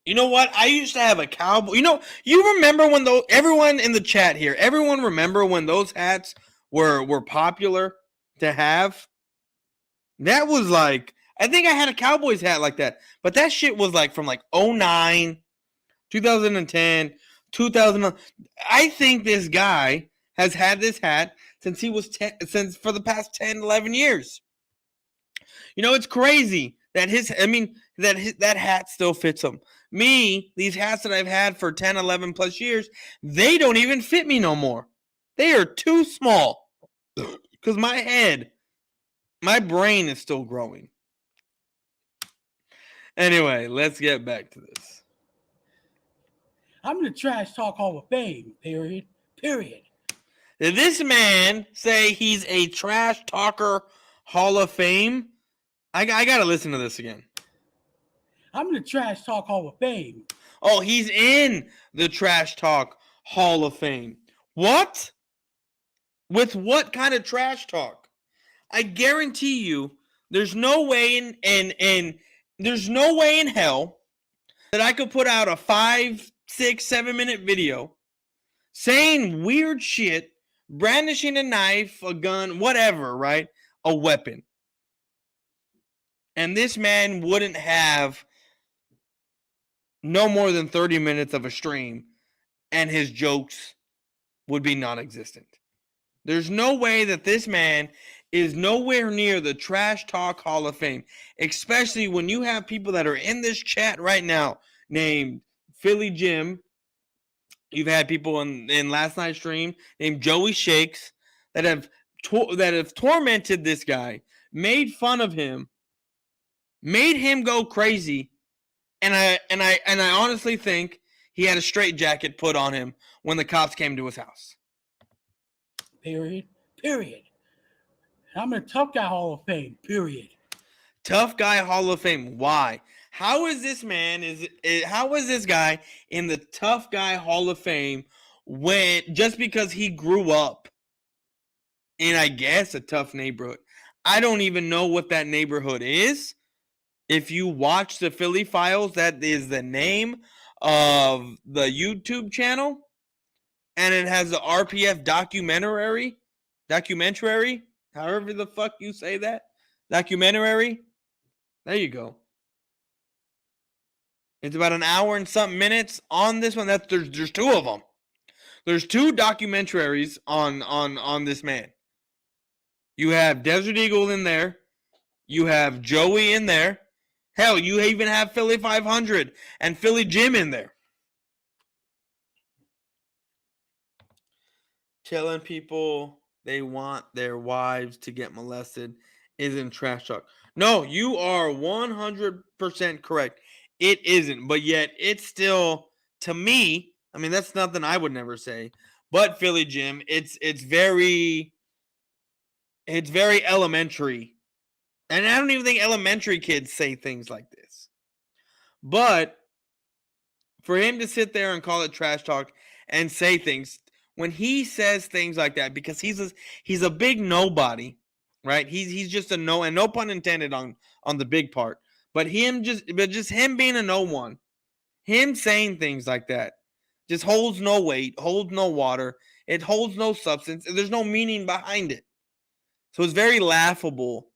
Speaker 1: you know what? I used to have a cowboy. You remember when everyone in the chat here, everyone remember when those hats were popular to have? That was like, I think I had a Cowboys hat like that. But that shit was like from like 09, 2010, 2000. I think this guy has had this hat since he was for the past 10, 11 years. It's crazy that that hat still fits him. Me, these hats that I've had for 10, 11 plus years, they don't even fit me no more. They are too small because my brain is still growing. Anyway, let's get back to this.
Speaker 2: I'm in the Trash Talk Hall of Fame, period.
Speaker 1: Did this man say he's a trash talker Hall of Fame? I got to listen to this again.
Speaker 2: I'm in the Trash Talk Hall of Fame.
Speaker 1: Oh, he's in the Trash Talk Hall of Fame. What? With what kind of trash talk? I guarantee you there's no way there's no way in hell that I could put out a 5, 6, 7 minute video saying weird shit, brandishing a knife, a gun, whatever, right? A weapon. And this man wouldn't have no more than 30 minutes of a stream and his jokes would be non-existent. There's no way that this man is nowhere near the Trash Talk Hall of Fame, especially when you have people that are in this chat right now named Philly Jim. You've had people in last night's stream named Joey Shakes that have tormented this guy, made fun of him, made him go crazy, and I honestly think he had a straitjacket put on him when the cops came to his house.
Speaker 2: Period. I'm in the Tough Guy Hall of Fame, period.
Speaker 1: Tough Guy Hall of Fame. Why? How is this guy in the Tough Guy Hall of Fame just because he grew up in, I guess, a tough neighborhood? I don't even know what that neighborhood is. If you watch the Philly Files, that is the name of the YouTube channel. And it has the RPF documentary, however the fuck you say that. Documentary. There you go. It's about an hour and something minutes on this one. There's two of them. There's two documentaries on this man. You have Desert Eagle in there. You have Joey in there. Hell, you even have Philly 500 and Philly Jim in there. Telling people they want their wives to get molested isn't trash talk. No, you are 100% correct. It isn't, but yet it's still, to me, I mean, that's nothing I would never say. But Philly Jim, it's very elementary. And I don't even think elementary kids say things like this. But for him to sit there and call it trash talk and say things, when he says things like that, because he's a big nobody right? He's just a no, and no pun intended on the big part. But just him being a no one, him saying things like that, just holds no weight, holds no water, it holds no substance. There's no meaning behind it. So it's very laughable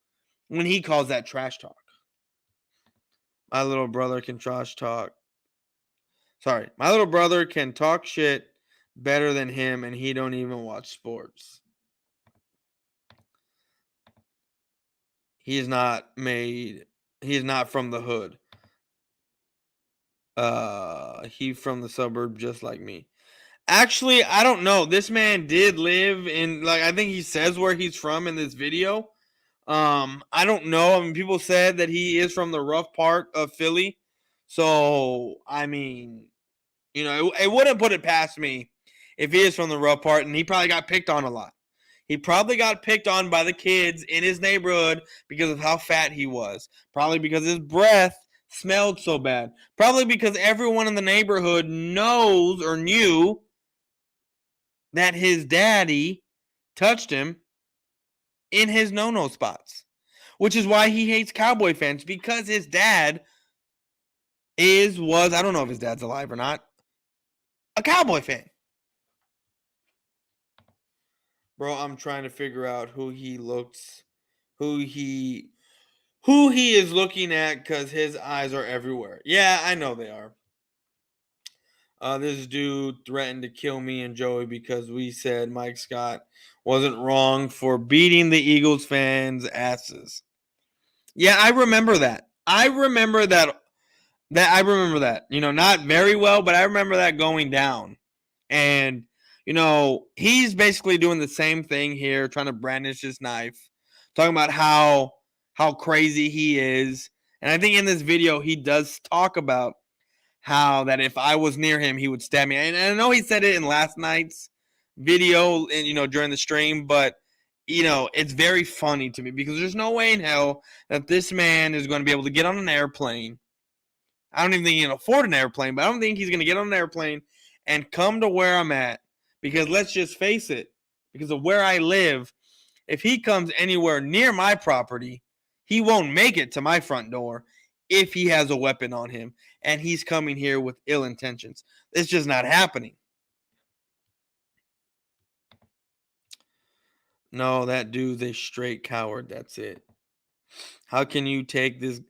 Speaker 1: when he calls that trash talk. My little brother can trash talk. Sorry, my little brother can talk shit better than him, and he don't even watch sports. He is not from the hood. He from the suburb just like me. Actually, I don't know. This man did live in, like, I think he says where he's from in this video. I don't know. I mean, people said that he is from the rough part of Philly. So, I mean, you know, it wouldn't put it past me if he is from the rough part, and he probably got picked on a lot. He probably got picked on by the kids in his neighborhood because of how fat he was. Probably because his breath smelled so bad. Probably because everyone in the neighborhood knows or knew that his daddy touched him in his no-no spots. Which is why he hates Cowboy fans, because his dad was, I don't know if his dad's alive or not, a Cowboy fan. Bro, I'm trying to figure out who he is looking at, because his eyes are everywhere. Yeah, I know they are. This dude threatened to kill me and Joey because we said Mike Scott wasn't wrong for beating the Eagles fans' asses. Yeah, I remember that. I remember that. You know, not very well, but I remember that going down. And, you know, he's basically doing the same thing here, trying to brandish his knife, talking about how crazy he is. And I think in this video, he does talk about how that if I was near him, he would stab me. And I know he said it in last night's video and, you know, during the stream, but, you know, it's very funny to me because there's no way in hell that this man is going to be able to get on an airplane. I don't even think he can afford an airplane, but I don't think he's going to get on an airplane and come to where I'm at, because let's just face it, because of where I live, if he comes anywhere near my property, he won't make it to my front door if he has a weapon on him and he's coming here with ill intentions. It's just not happening. No, that dude's a straight coward. That's it. How can you take this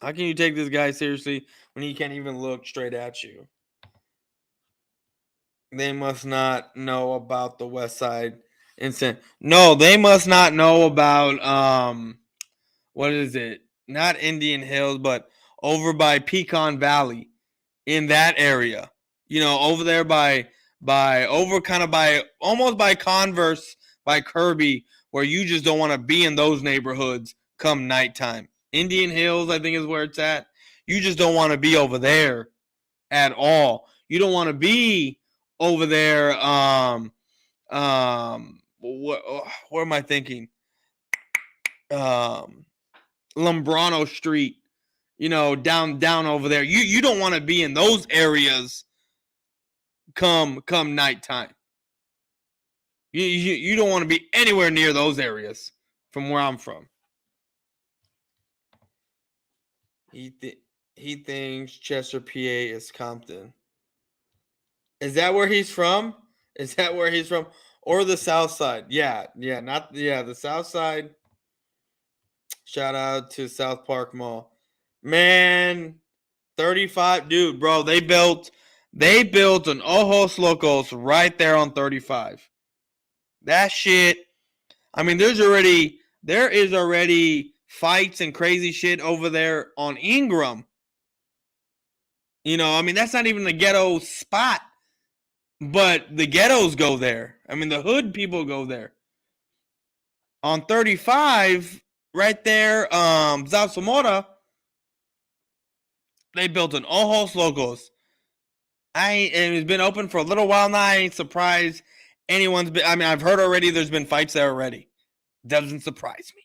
Speaker 1: guy seriously when he can't even look straight at you? They must not know about the West Side incident. No, they must not know about what is it? Not Indian Hills, but over by Pecan Valley, in that area. You know, over there by almost by Converse, by Kirby, where you just don't want to be in those neighborhoods come nighttime. Indian Hills, I think, is where it's at. You just don't want to be over there at all. You don't want to be over there. Where am I thinking? Lombrano Street. You know, down over there. You don't want to be in those areas come nighttime. You don't want to be anywhere near those areas from where I'm from. He thinks Chester, PA is Compton. Is that where he's from? Or the South Side? The South Side. Shout out to South Park Mall. Man, 35, dude, bro, they built an Ojos Locos right there on 35. That shit, I mean, there is already fights and crazy shit over there on Ingram. You know, I mean, that's not even the ghetto spot, but the ghettos go there. I mean, the hood people go there. On 35, right there, Zamora, they built an Ojos Locos. And it's been open for a little while now. I ain't surprised anyone's been. I mean, I've heard already there's been fights there already. Doesn't surprise me.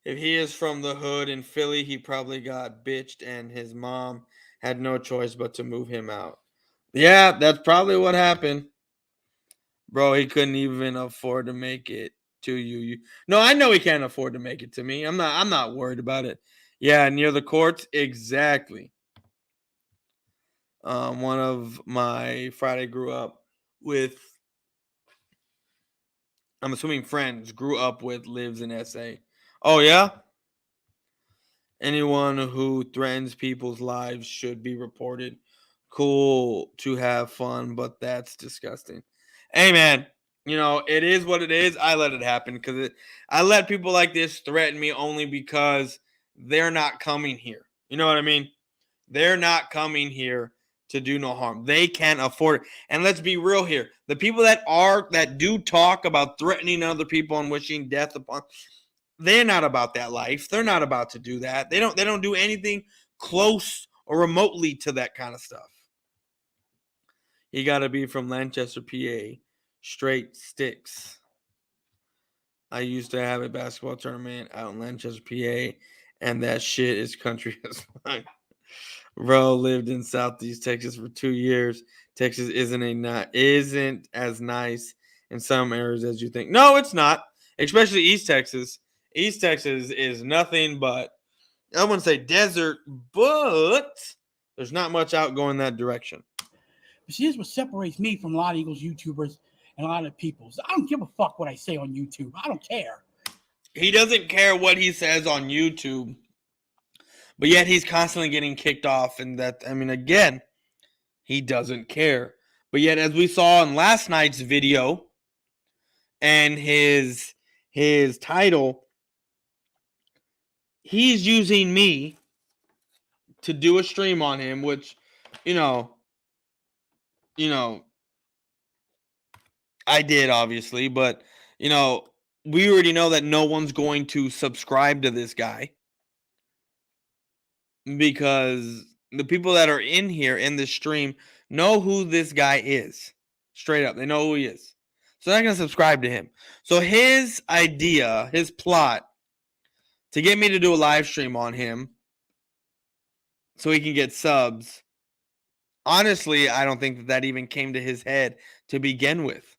Speaker 1: If he is from the hood in Philly, he probably got bitched and his mom had no choice but to move him out. Yeah, that's probably what happened. Bro, he couldn't even afford to make it to you. No, I know he can't afford to make it to me. I'm not worried about it. Yeah, near the courts, exactly. One of my Friday grew up with, I'm assuming friends grew up with, lives in SA. Oh yeah? Anyone who threatens people's lives should be reported. Cool to have fun, but that's disgusting. Hey man, it is what it is. I let it happen because I let people like this threaten me only because they're not coming here. You know what I mean? They're not coming here to do no harm. They can't afford it. And let's be real here. The people that do talk about threatening other people and wishing death upon, they're not about that life. They're not about to do that. They don't do anything close or remotely to that kind of stuff. You got to be from Lancaster, PA. Straight sticks. I used to have a basketball tournament out in Lancaster, PA, and that shit is country as fuck. Bro lived in Southeast Texas for 2 years. Texas isn't as nice in some areas as you think. No, it's not. Especially East Texas. East Texas is nothing but, I wouldn't say desert, but there's not much out going that direction.
Speaker 2: But see, this is what separates me from a lot of Eagles YouTubers and a lot of people. So I don't give a fuck what I say on YouTube. I don't care.
Speaker 1: He doesn't care what he says on YouTube, but yet he's constantly getting kicked off. And that, I mean, again, he doesn't care. But yet, as we saw in last night's video and his title, he's using me to do a stream on him, which, I did, obviously, but, we already know that no one's going to subscribe to this guy because the people that are in here in this stream know who this guy is. Straight up, they know who he is. So they're not going to subscribe to him. So his idea, his plot to get me to do a live stream on him so he can get subs, honestly, I don't think that even came to his head to begin with.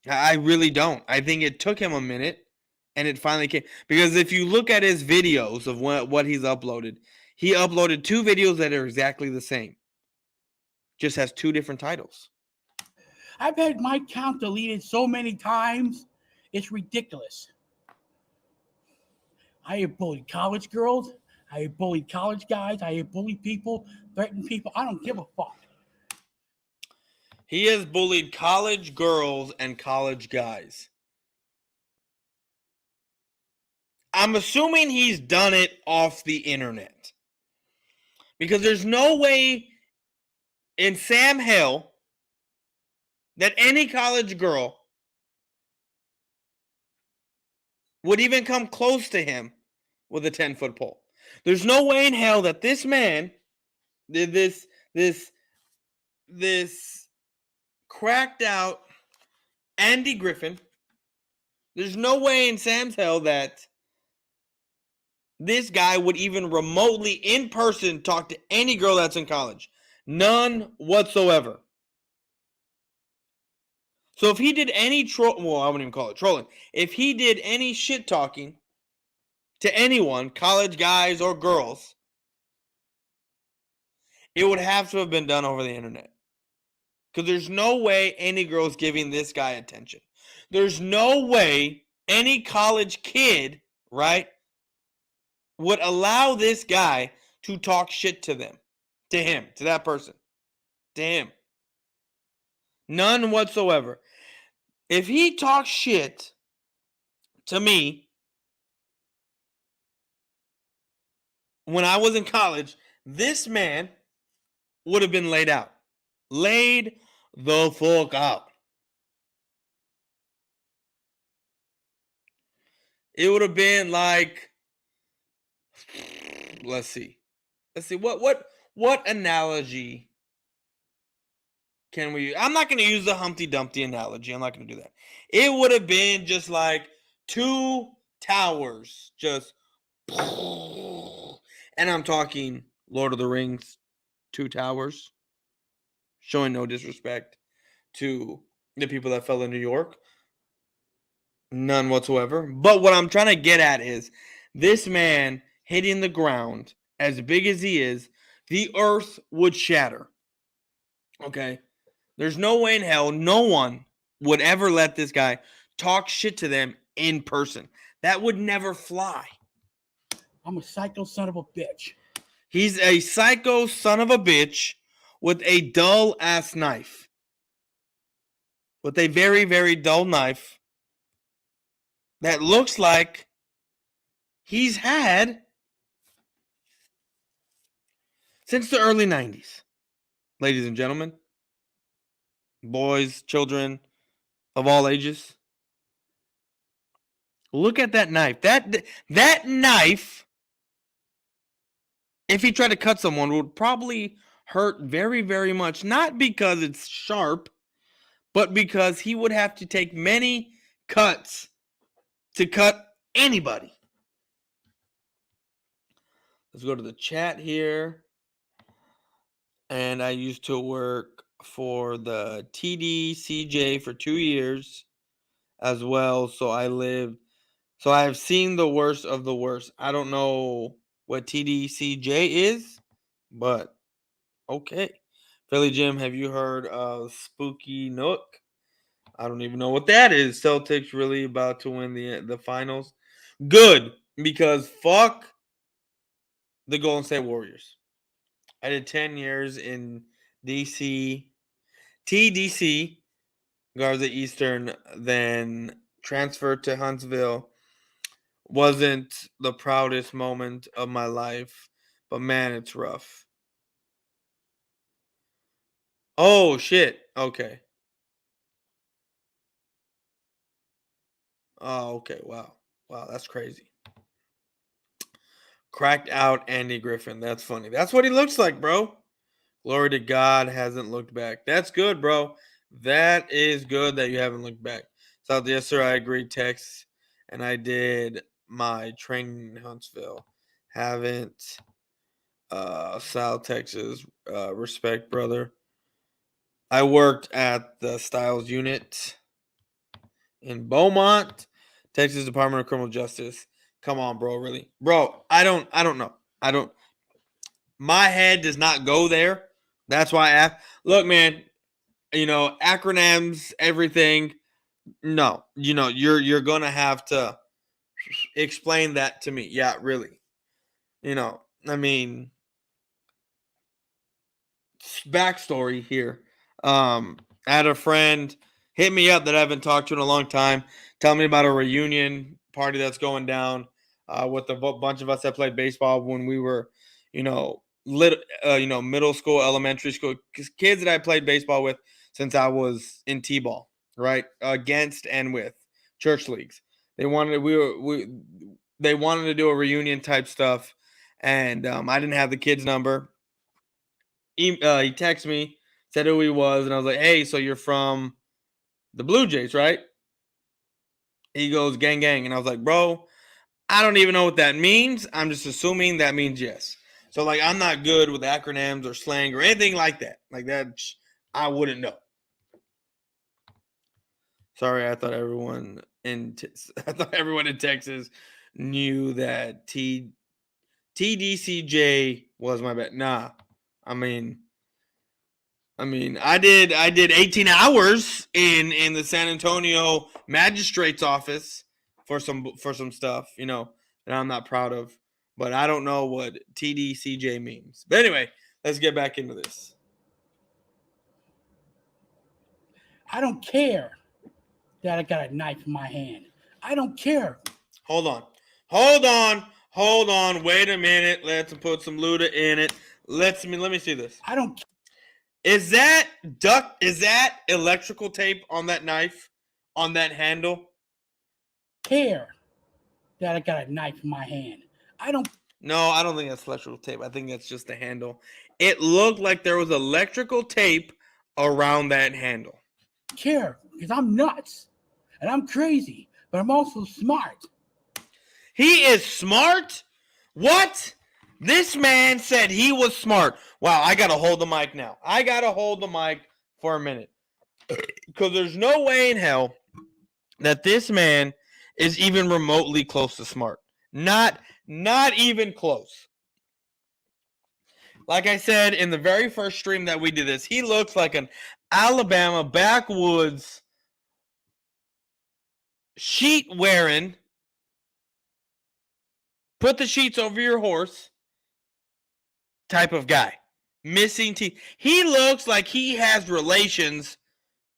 Speaker 1: I really don't. I think it took him a minute and it finally came. Because if you look at his videos of what he's uploaded, he uploaded 2 videos that are exactly the same. Just has 2 different titles.
Speaker 2: I've had my account deleted so many times, it's ridiculous. I have bullied college girls. I have bullied college guys. I have bullied people, threatened people. I don't give a fuck.
Speaker 1: He has bullied college girls and college guys. I'm assuming he's done it off the internet. Because there's no way in Sam Hill that any college girl would even come close to him with a 10-foot pole. There's no way in hell that this man, this cracked out Andy Griffin, there's no way in Sam's hell that this guy would even remotely in person talk to any girl that's in college. None whatsoever. So if he did any I wouldn't even call it trolling. If he did any shit talking to anyone, college guys or girls, it would have to have been done over the internet. Because there's no way any girl's giving this guy attention. There's no way any college kid, right, would allow this guy to talk shit to them. To him. To that person. To him. None whatsoever. If he talks shit to me when I was in college, this man would have been laid out. Laid the fuck out. It would have been like, let's see. What analogy can we? I'm not going to use the Humpty Dumpty analogy. I'm not going to do that. It would have been just like 2 towers, just, and I'm talking Lord of the Rings, 2 towers, showing no disrespect to the people that fell in New York. None whatsoever. But what I'm trying to get at is this man hitting the ground as big as he is, the earth would shatter. Okay? There's no way in hell no one would ever let this guy talk shit to them in person. That would never fly.
Speaker 2: I'm a psycho son of a bitch.
Speaker 1: He's a psycho son of a bitch with a dull ass knife. With a very, very dull knife that looks like he's had since the early 90s. Ladies and gentlemen, boys, children of all ages, look at that knife. That knife, if he tried to cut someone, would probably hurt very, very much. Not because it's sharp, but because he would have to take many cuts to cut anybody. Let's go to the chat here. And I used to work for the TDCJ for 2 years as well. So I have seen the worst of the worst. I don't know what TDCJ is, but okay. Philly Jim, have you heard of Spooky Nook? I don't even know what that is. Celtics really about to win the finals. Good, because fuck the Golden State Warriors. I did 10 years in DC, TDC, Garza Eastern, then transferred to Huntsville. Wasn't the proudest moment of my life, but man, it's rough. Oh, shit. Okay. Oh, okay. Wow. Wow, that's crazy. Cracked out Andy Griffin. That's funny. That's what he looks like, bro. Glory to God, hasn't looked back. That's good, bro. That is good that you haven't looked back. So, yes, sir, I agree, Tex. And I did my training in Huntsville. Haven't. South Texas. Respect, brother. I worked at the Styles unit in Beaumont, Texas Department of Criminal Justice. Come on, bro, really? Bro, I don't know. My head does not go there. That's why look, man, acronyms, everything. No, you're going to have to explain that to me. Yeah, really. I mean, backstory here. I had a friend hit me up that I haven't talked to in a long time. Tell me about a reunion party that's going down with a bunch of us that played baseball when we were, middle school, elementary school, kids that I played baseball with since I was in T-ball, right? Against and with church leagues. They wanted they wanted to do a reunion type stuff, and I didn't have the kid's number. He texted me, said who he was, and I was like, "Hey, so you're from the Blue Jays, right?" He goes, "Gang, gang," and I was like, "Bro, I don't even know what that means. I'm just assuming that means yes." So, like, I'm not good with acronyms or slang or anything like that. Like that, I wouldn't know. Sorry, I thought everyone in Texas knew that TDCJ was my bet. Nah, I mean, I did 18 hours in the San Antonio magistrate's office for some stuff, that I'm not proud of. But I don't know what TDCJ means. But anyway, let's get back into this.
Speaker 2: I don't care that I got a knife in my hand. I don't care.
Speaker 1: Hold on. Wait a minute. Let's put some Luda in it. Let me see this.
Speaker 2: I don't care.
Speaker 1: Is that electrical tape on that knife? On that handle?
Speaker 2: Care that I got a knife in my hand.
Speaker 1: No, I don't think that's electrical tape. I think that's just the handle. It looked like there was electrical tape around that handle.
Speaker 2: Care because I'm nuts and I'm crazy, but I'm also smart.
Speaker 1: He is smart? What? This man said he was smart. Wow, I gotta hold the mic now. I gotta hold the mic for a minute. Because there's no way in hell that this man is even remotely close to smart. Not even close. Like I said in the very first stream that we did this, he looks like an Alabama backwoods sheet wearing, put the sheets over your horse type of guy. Missing teeth. He looks like he has relations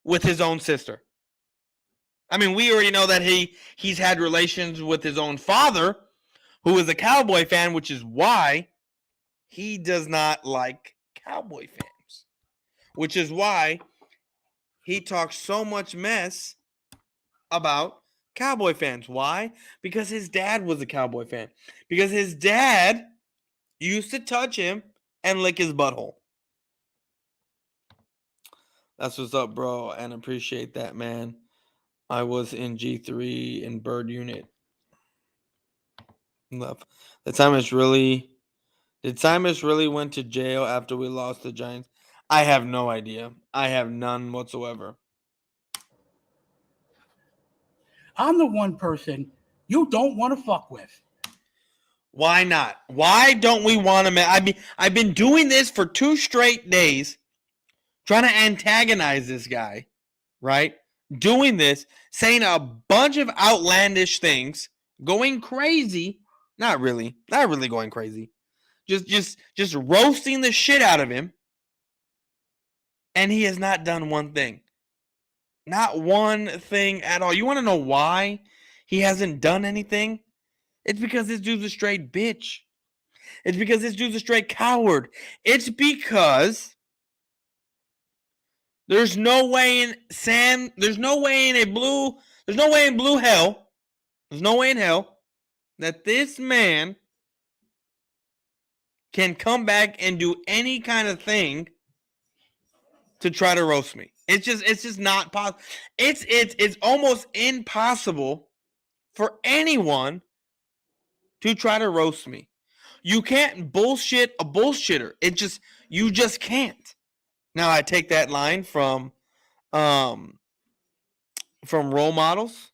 Speaker 1: with his own sister. I mean, we already know that he's had relations with his own father, who is a Cowboy fan, which is why he does not like Cowboy fans. Which is why he talks so much mess about Cowboy fans. Why? Because his dad was a Cowboy fan. Because his dad used to touch him and lick his butthole. That's what's up, bro, and appreciate that, man. I was in G3 in Bird Unit. Love. Did Simus really went to jail after we lost the Giants? I have no idea. I have none whatsoever.
Speaker 2: I'm the one person you don't want to fuck with.
Speaker 1: Why not? Why don't we want to? I've been doing this for 2 straight days, trying to antagonize this guy, right? Doing this, saying a bunch of outlandish things, going crazy. Not really going crazy. Just roasting the shit out of him. And he has not done one thing. Not one thing at all. You want to know why he hasn't done anything? It's because this dude's a straight bitch. It's because this dude's a straight coward. It's because there's no way in blue hell that this man can come back and do any kind of thing to try to roast me. It's just not possible. It's almost impossible for anyone to try to roast me. You can't bullshit a bullshitter. You just can't. Now I take that line from Role Models.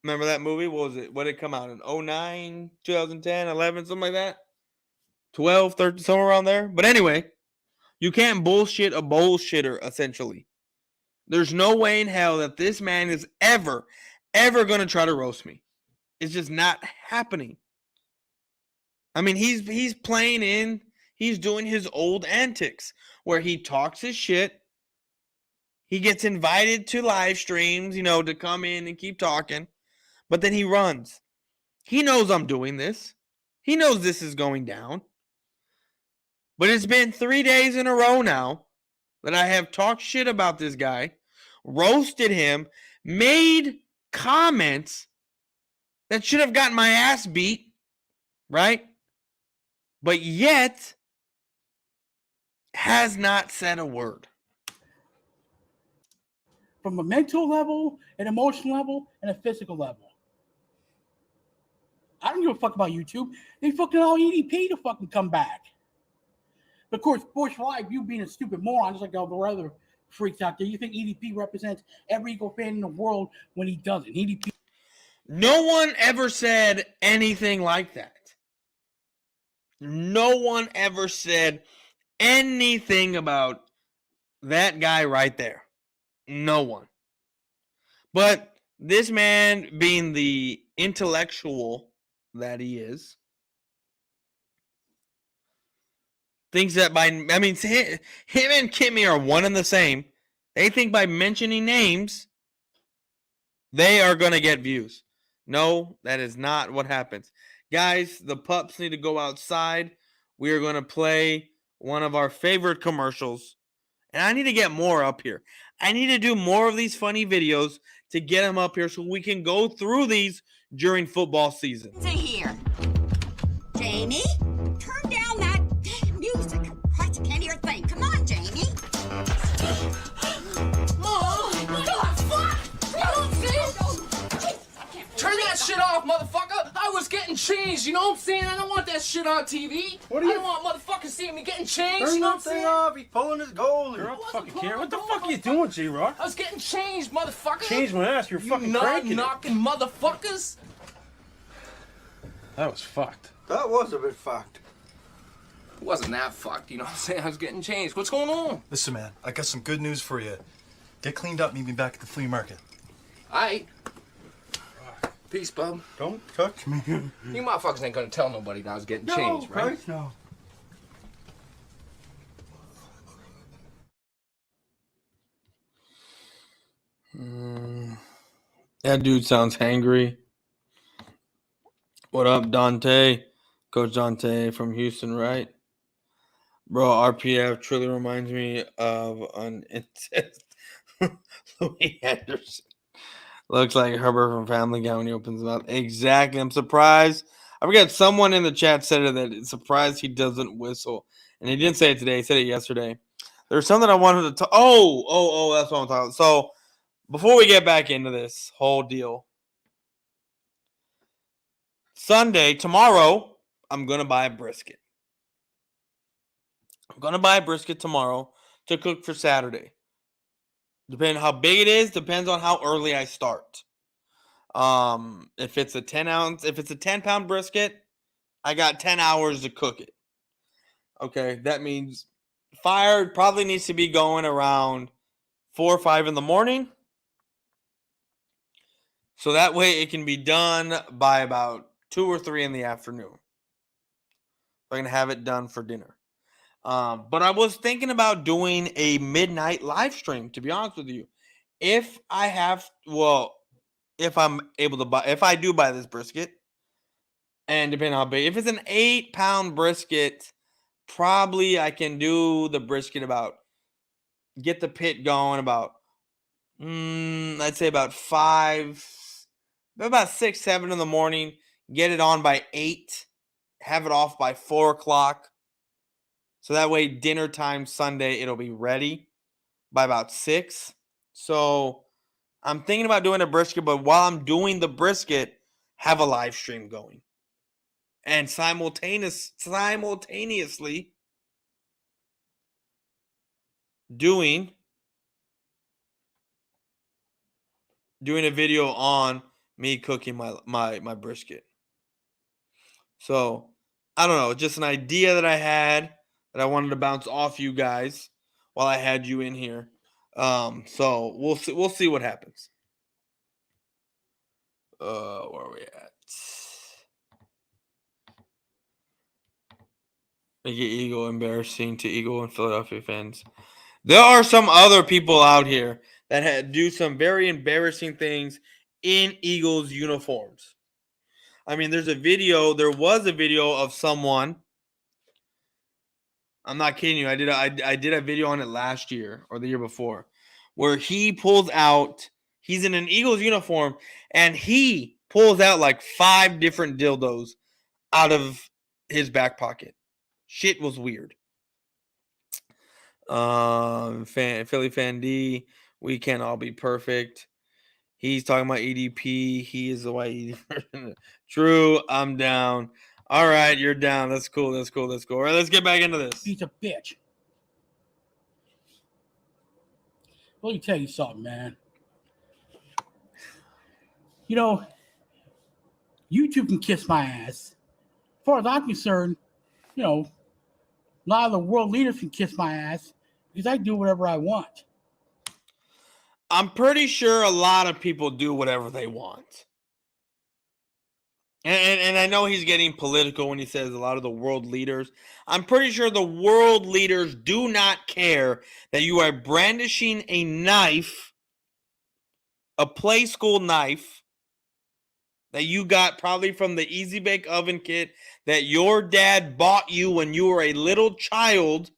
Speaker 1: Remember that movie? What was it? What did it come out in? 09, 2010, 11, something like that? 12, 13, somewhere around there. But anyway, you can't bullshit a bullshitter, essentially. There's no way in hell that this man is ever going to try to roast me. It's just not happening. I mean, he's playing in, he's doing his old antics where he talks his shit. He gets invited to live streams, to come in and keep talking. But then he runs. He knows I'm doing this. He knows this is going down. But it's been 3 days in a row now that I have talked shit about this guy, roasted him, made comments that should have gotten my ass beat, right? But yet has not said a word.
Speaker 2: From a mental level, an emotional level, and a physical level. I don't give a fuck about YouTube. They fucking all EDP to fucking come back. But of course, Boyz4Life, you being a stupid moron, just like all the other freaks out there, you think EDP represents every Eagle fan in the world when he doesn't. EDP.
Speaker 1: No one ever said anything like that. No one ever said anything about that guy right there. No one. But this man, being the intellectual that he is, thinks that him and Kimmy are one and the same. They think by mentioning names, they are going to get views. No, that is not what happens. Guys, the pups need to go outside. We are going to play one of our favorite commercials. And I need to get more up here. I need to do more of these funny videos to get them up here so we can go through these during football season.
Speaker 3: Here. Jamie, turn down that damn music. Christ, I can't hear a thing. Come on, Jamie.
Speaker 4: Oh, God, fuck! Turn that shit off, motherfucker! I was getting changed, you know what I'm saying? I don't want that shit on TV. I don't want motherfuckers seeing me getting changed,
Speaker 5: Turn
Speaker 4: you know what I'm
Speaker 5: that thing
Speaker 4: saying?
Speaker 5: off. He's pulling his goalie.
Speaker 4: You're up
Speaker 5: fucking camera. What the fuck are you doing, J-Rock?
Speaker 4: I was getting changed, motherfucker.
Speaker 5: Change my ass. You're
Speaker 4: You
Speaker 5: fucking cranking it.
Speaker 4: knocking motherfuckers.
Speaker 5: That was fucked.
Speaker 6: That was a bit fucked.
Speaker 4: It wasn't that fucked, you know what I'm saying? I was getting changed. What's going on?
Speaker 7: Listen, man, I got some good news for you. Get cleaned up, meet me back at the flea market.
Speaker 4: Aight. Peace, bub.
Speaker 6: Don't touch me.
Speaker 4: You motherfuckers ain't gonna tell nobody that I was getting changed, right?
Speaker 6: Christ, no.
Speaker 1: That dude sounds hangry. What up, Dante? Coach Dante from Houston, right? Bro, RPF truly reminds me of an incest Louis Anderson. Looks like Herbert from Family Guy when he opens his mouth. Exactly. I'm surprised. I forget, someone in the chat said it, that it's surprised he doesn't whistle. And he didn't say it today. He said it yesterday. There's something I wanted to talk. Oh, that's what I'm talking about. So before we get back into this whole deal, Sunday, tomorrow, I'm going to buy a brisket. I'm going to buy a brisket tomorrow to cook for Saturday. Depending on how big it is, depends on how early I start. If it's a 10-pound brisket, I got 10 hours to cook it. Okay, that means fire probably needs to be going around 4 or 5 in the morning. So that way it can be done by about 2 or 3 in the afternoon. I'm going to have it done for dinner. But I was thinking about doing a midnight live stream, to be honest with you. If I'm able to buy, if I do buy this brisket, and depending on how big, if it's an 8-pound brisket, probably I can do the brisket get the pit going about, I'd say about 6, 7 in the morning, get it on by 8, have it off by 4 o'clock. So that way, dinner time Sunday, it'll be ready by about 6. So I'm thinking about doing a brisket, but while I'm doing the brisket, have a live stream going. And simultaneously doing a video on me cooking my brisket. So I don't know, just an idea that I had that I wanted to bounce off you guys while I had you in here. So we'll see what happens. Where are we at? Make it Eagle embarrassing to Eagle and Philadelphia fans. There are some other people out here that do some very embarrassing things in Eagles uniforms. I mean, there was a video of someone. I'm not kidding you. I did a video on it last year or the year before, where he pulls out. He's in an Eagles uniform and he pulls out like 5 different dildos out of his back pocket. Shit was weird. Philly fan D, we can't all be perfect. He's talking about EDP. He is the white EDP. True, I'm down. All right, you're down. That's cool. All right, let's get back into this.
Speaker 2: He's a bitch. Let me tell you something, man. You know, YouTube can kiss my ass. As far as I'm concerned, you know, a lot of the world leaders can kiss my ass because I do whatever I want.
Speaker 1: I'm pretty sure a lot of people do whatever they want. And I know he's getting political when he says a lot of the world leaders. I'm pretty sure the world leaders do not care that you are brandishing a knife, a play school knife, that you got probably from the Easy Bake Oven kit that your dad bought you when you were a little child,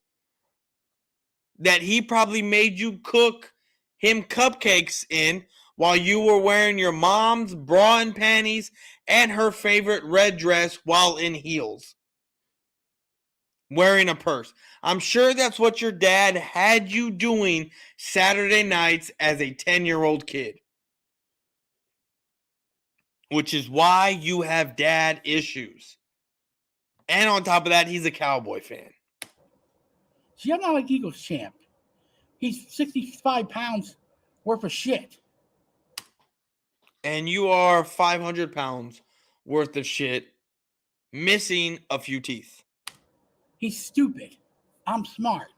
Speaker 1: that he probably made you cook him cupcakes in while you were wearing your mom's bra and panties and her favorite red dress while in heels, wearing a purse. I'm sure that's what your dad had you doing Saturday nights as a 10-year-old kid. which is why you have dad issues. And on top of that, he's a Cowboy fan.
Speaker 2: See, I'm not like Eagles champ. He's 65 pounds worth of shit.
Speaker 1: And you are 500 pounds worth of shit, missing a few teeth.
Speaker 2: He's stupid. I'm smart.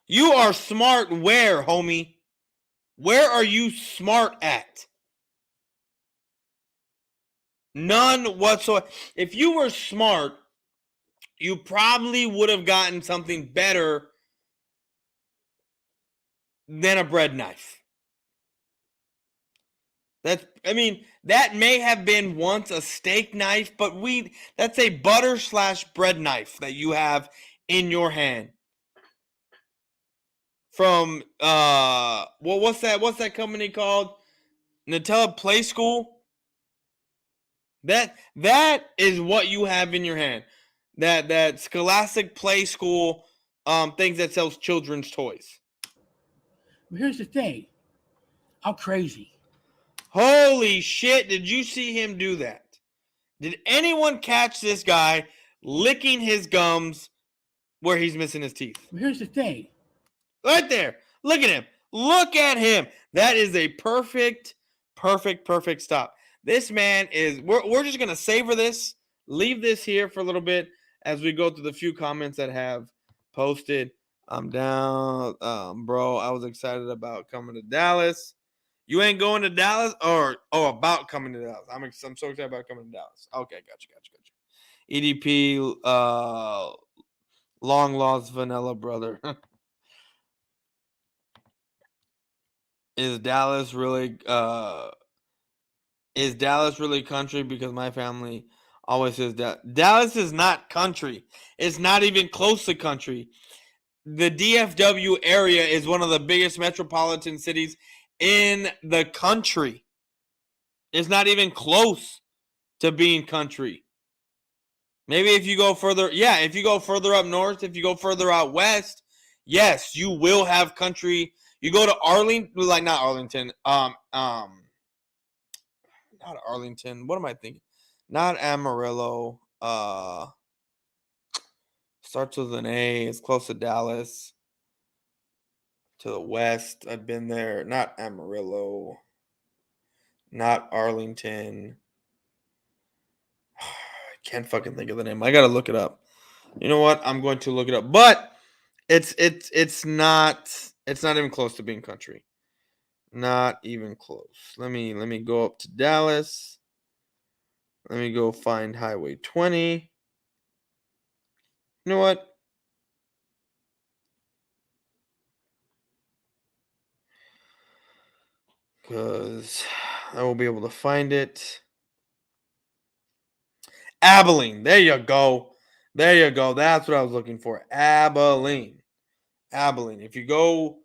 Speaker 1: You are smart where, homie? Where are you smart at? None whatsoever. If you were smart, you probably would have gotten something better than a bread knife. That may have been once a steak knife, but that's a butter/bread knife that you have in your hand. From what's that company called? Nutella Play School? That is what you have in your hand. That Scholastic Play School things that sells children's toys.
Speaker 2: But here's the thing. I'm crazy.
Speaker 1: Holy shit, did you see him do that? Did anyone catch this guy licking his gums where he's missing his teeth?
Speaker 2: But here's the thing.
Speaker 1: Right there. Look at him. Look at him. That is a perfect stop. This man is, we're just going to savor this, leave this here for a little bit as we go through the few comments that have posted. I'm down. Bro, I was excited about coming to Dallas. You ain't going to Dallas or about coming to Dallas? I'm so excited about coming to Dallas. Okay, gotcha. EDP, long lost vanilla brother. Is Dallas really country? Because my family always says that Dallas is not country. It's not even close to country. The DFW area is one of the biggest metropolitan cities in the country. It's not even close to being country. Maybe if you go further, if you go further up north, if you go further out west, yes, you will have country. You go to Arlington, not Arlington, not Arlington. What am I thinking? Not Amarillo. Starts with an A. It's close to Dallas. To the west, I've been there. Not Amarillo. Not Arlington. I can't fucking think of the name. I gotta look it up. You know what? I'm going to look it up. But it's not even close to being country. Not even close. Let me go up to Dallas. Let me go find Highway 20. You know what? Because I will be able to find it. Abilene. There you go. That's what I was looking for. Abilene. If you go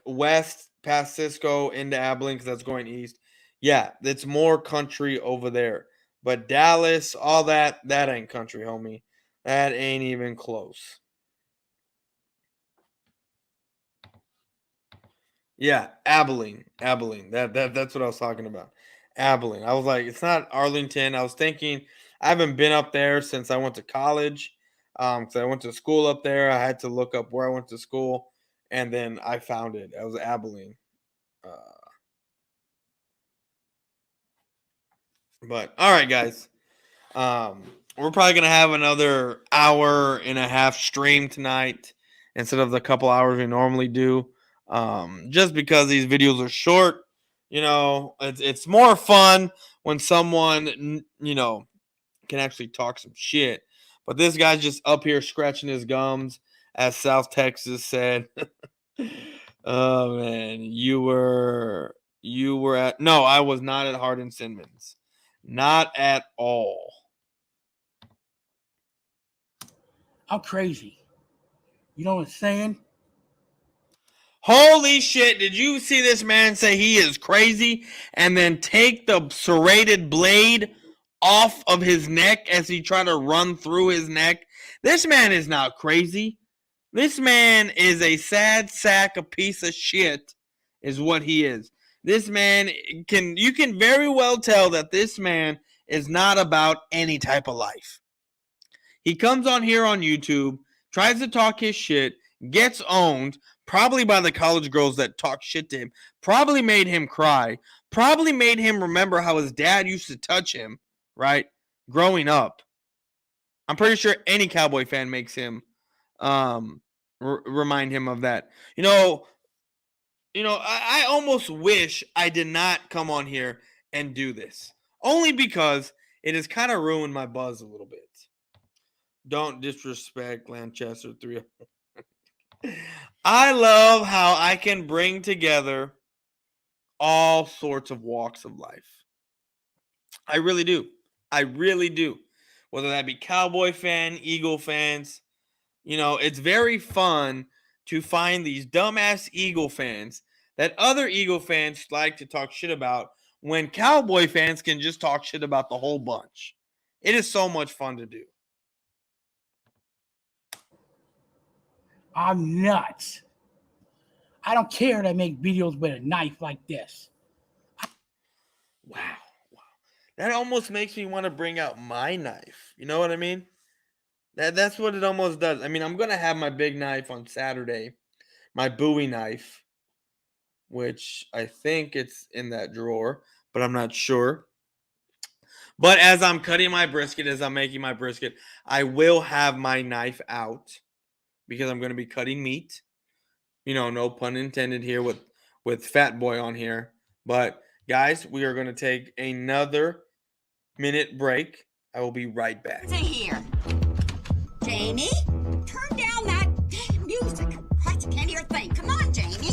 Speaker 1: west past Cisco into Abilene, because that's going east, it's more country over there. But Dallas, all that ain't country, homie. That ain't even close. Yeah, Abilene. That's what I was talking about. Abilene. I was like, it's not Arlington. I was thinking, I haven't been up there since I went to college. Because I went to school up there. I had to look up where I went to school, and then I found it. It was Abilene. But all right, guys. We're probably gonna have another hour and a half stream tonight instead of the couple hours we normally do. Just because these videos are short, it's more fun when someone can actually talk some shit. But this guy's just up here scratching his gums, as South Texas said. Oh man, you were at no, I was not at Hardin Simmons. Not at all.
Speaker 2: I'm crazy. You know what I'm saying?
Speaker 1: Holy shit, did you see this man say he is crazy and then take the serrated blade off of his neck as he tried to run through his neck? This man is not crazy. This man is a sad sack, a piece of shit, is what he is. This man you can very well tell that this man is not about any type of life. He comes on here on YouTube, tries to talk his shit, gets owned, probably by the college girls that talk shit to him, probably made him cry, probably made him remember how his dad used to touch him, right? Growing up. I'm pretty sure any Cowboy fan makes him remind him of that. I almost wish I did not come on here and do this. Only because it has kind of ruined my buzz a little bit. Don't disrespect Lancaster 3. I love how I can bring together all sorts of walks of life. I really do. I really do. Whether that be Cowboy fan, Eagle fans. It's very fun to find these dumbass Eagle fans that other Eagle fans like to talk shit about when Cowboy fans can just talk shit about the whole bunch. It is so much fun to do.
Speaker 2: I'm nuts. I don't care to make videos with a knife like this.
Speaker 1: Wow. That almost makes me want to bring out my knife. You know what I mean? That's what it almost does. I mean, I'm going to have my big knife on Saturday. My Bowie knife. Which I think it's in that drawer. But I'm not sure. But as I'm cutting my brisket, as I'm making my brisket, I will have my knife out. Because I'm going to be cutting meat. No pun intended here with Fat Boy on here. But guys, we are going to take another minute break. I will be right back.
Speaker 3: What's in here? Jamie, turn down that damn music. Christ, I can't hear a thing. Come on, Jamie.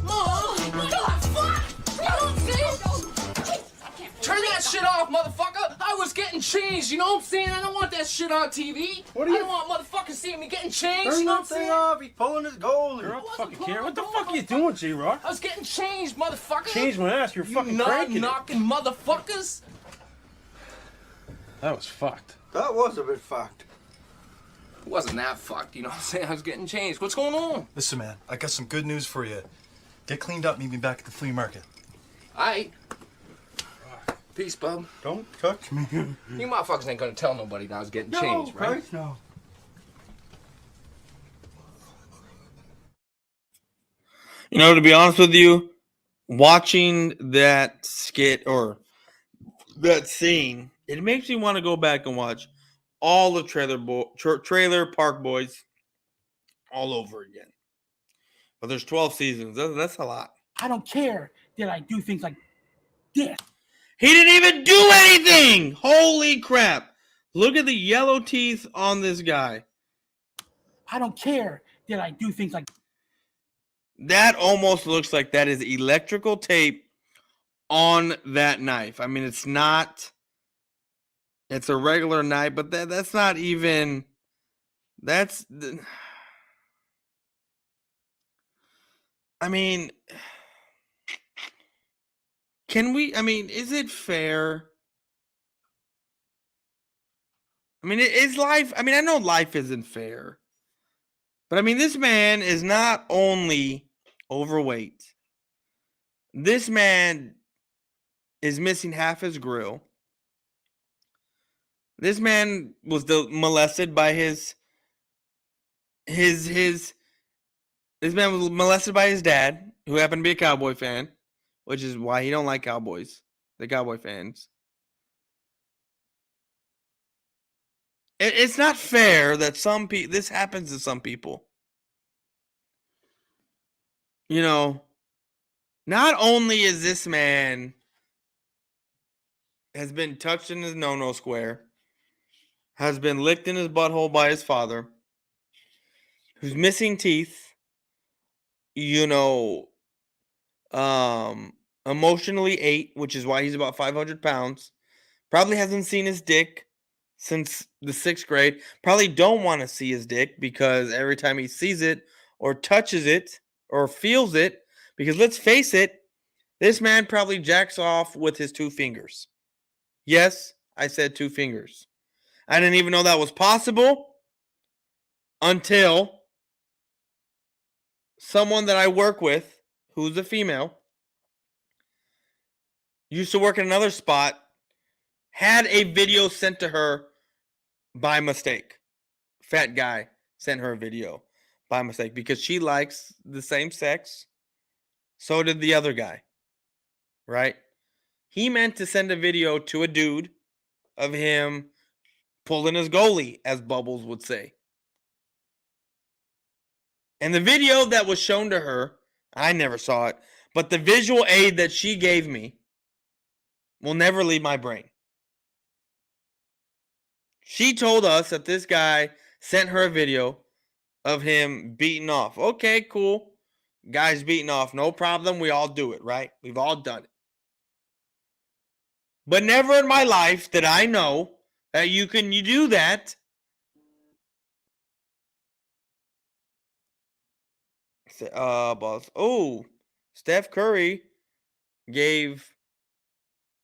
Speaker 4: Oh, God, fuck! You don't see? Turn that shit off, motherfucker! I was getting changed, you know what I'm saying? I don't want that shit on TV. I don't want motherfuckers seeing me getting changed,
Speaker 6: Turn
Speaker 4: you know what I'm
Speaker 6: that thing
Speaker 4: saying?
Speaker 6: off. He's pulling his goalie.
Speaker 5: You're up fucking care. What the fuck are you doing, J-Rock?
Speaker 4: I was getting changed, motherfucker!
Speaker 5: Change my ass. You're fucking
Speaker 4: you
Speaker 5: cranking it.
Speaker 4: knocking motherfuckers!
Speaker 5: That was fucked.
Speaker 6: That was a bit fucked.
Speaker 4: It wasn't that fucked, you know what I'm saying? I was getting changed. What's going on?
Speaker 7: Listen, man, I got some good news for you. Get cleaned up, meet me back at the flea market.
Speaker 4: Aight. Peace, bub.
Speaker 6: Don't touch me.
Speaker 4: You motherfuckers ain't gonna tell nobody that I was getting changed, right?
Speaker 6: Christ, no.
Speaker 1: To be honest with you, watching that skit or that scene, it makes me want to go back and watch all the Trailer Park Boys all over again. But there's 12 seasons. That's a lot.
Speaker 2: I don't care that I do things like this.
Speaker 1: He didn't even do anything. Holy crap. Look at the yellow teeth on this guy.
Speaker 2: I don't care that I do things like
Speaker 1: That almost looks like that is electrical tape on that knife. I mean, it's a regular knife, but that's not even, I mean, is it fair? I mean, is life, I know life isn't fair. But this man is not only overweight. This man is missing half his grill. This man was molested by this man was molested by his dad, who happened to be a Cowboy fan, which is why he don't like Cowboys, the Cowboy fans. It's not fair that this happens to some people. Not only is this man has been touched in his no-no square, has been licked in his butthole by his father, who's missing teeth, emotionally ate, which is why he's about 500 pounds, probably hasn't seen his dick since the 6th grade, probably don't want to see his dick because every time he sees it or touches it or feels it, because let's face it, this man probably jacks off with his 2 fingers. Yes, I said 2 fingers. I didn't even know that was possible until someone that I work with, who's a female, used to work in another spot, had a video sent to her by mistake. Fat guy sent her a video by mistake because she likes the same sex. So did the other guy. Right? He meant to send a video to a dude of him pulling his goalie, as Bubbles would say. And the video that was shown to her, I never saw it, but the visual aid that she gave me will never leave my brain. She told us that this guy sent her a video of him beating off. Okay, cool. Guy's beating off. No problem. We all do it, right? We've all done it. But never in my life did I know that you do that. Boss. Oh, Steph Curry gave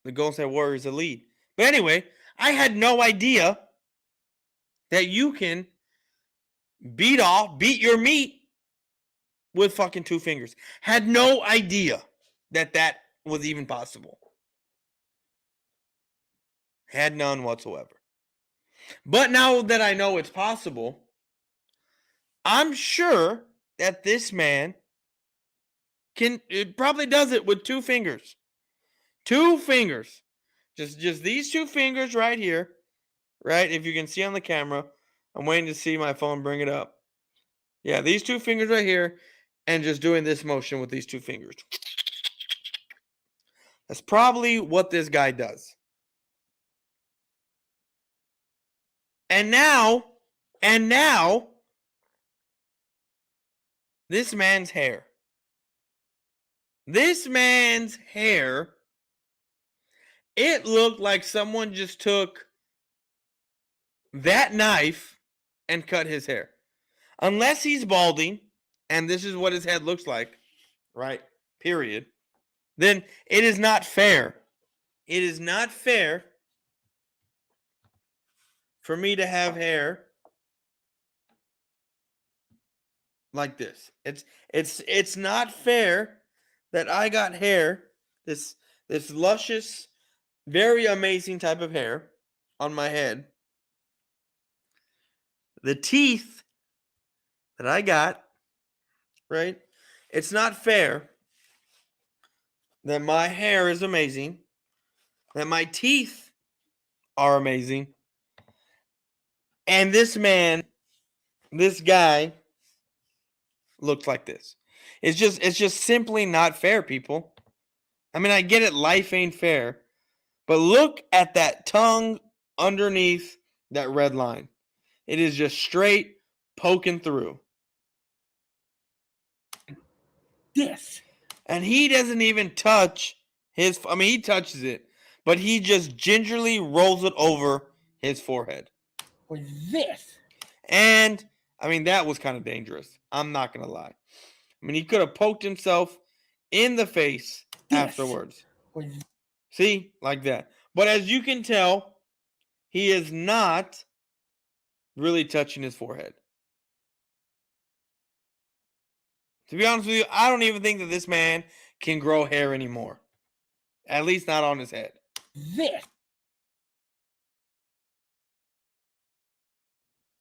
Speaker 1: the Golden State Warriors a lead. But anyway, I had no idea that you can beat your meat with fucking 2 fingers. Had no idea that that was even possible. Had none whatsoever. But now that I know it's possible, I'm sure that this man probably does it with 2 fingers. 2 fingers. Just these 2 fingers right here. Right? If you can see on the camera. I'm waiting to see my phone bring it up. Yeah, these 2 fingers right here. And just doing this motion with these 2 fingers. That's probably what this guy does. And now, this man's hair. This man's hair, it looked like someone just took that knife and cut his hair. Unless he's balding, and this is what his head looks like, right? Period. Then it is not fair. It is not fair for me to have hair like this. It's not fair that I got hair, this luscious, very amazing type of hair on my head. The teeth that I got, right? It's not fair that my hair is amazing, that my teeth are amazing, and this guy looks like this. It's just simply not fair, people. I mean, I get it, life ain't fair, but look at that tongue underneath that red line. It is just straight poking through.
Speaker 2: This.
Speaker 1: And he doesn't even touch he touches it, but he just gingerly rolls it over his forehead.
Speaker 2: With this.
Speaker 1: And, I mean, that was kind of dangerous. I'm not going to lie. I mean, he could have poked himself in the face afterwards. See? Like that. But as you can tell, he is not really touching his forehead. To be honest with you, I don't even think that this man can grow hair anymore. At least not on his head.
Speaker 2: This.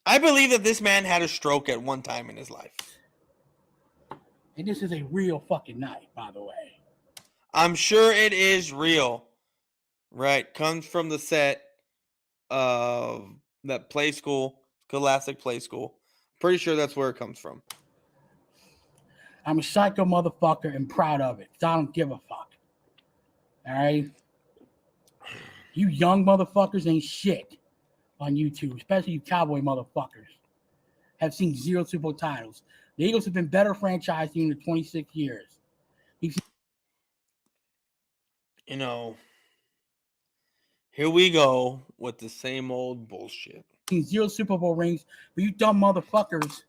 Speaker 1: I believe that this man had a stroke at one time in his life.
Speaker 2: And this is a real fucking knife, by the way.
Speaker 1: I'm sure it is real. Right? Comes from the set of that play school, Scholastic Play School. Pretty sure that's where it comes from.
Speaker 2: I'm a psycho motherfucker and proud of it. So I don't give a fuck. All right? You young motherfuckers ain't shit on YouTube, especially you cowboy motherfuckers. Have seen 0 Super Bowl titles. The Eagles have been better franchised in the 26 years.
Speaker 1: You know, here we go with the same old bullshit.
Speaker 2: 0 Super Bowl rings, but you dumb motherfuckers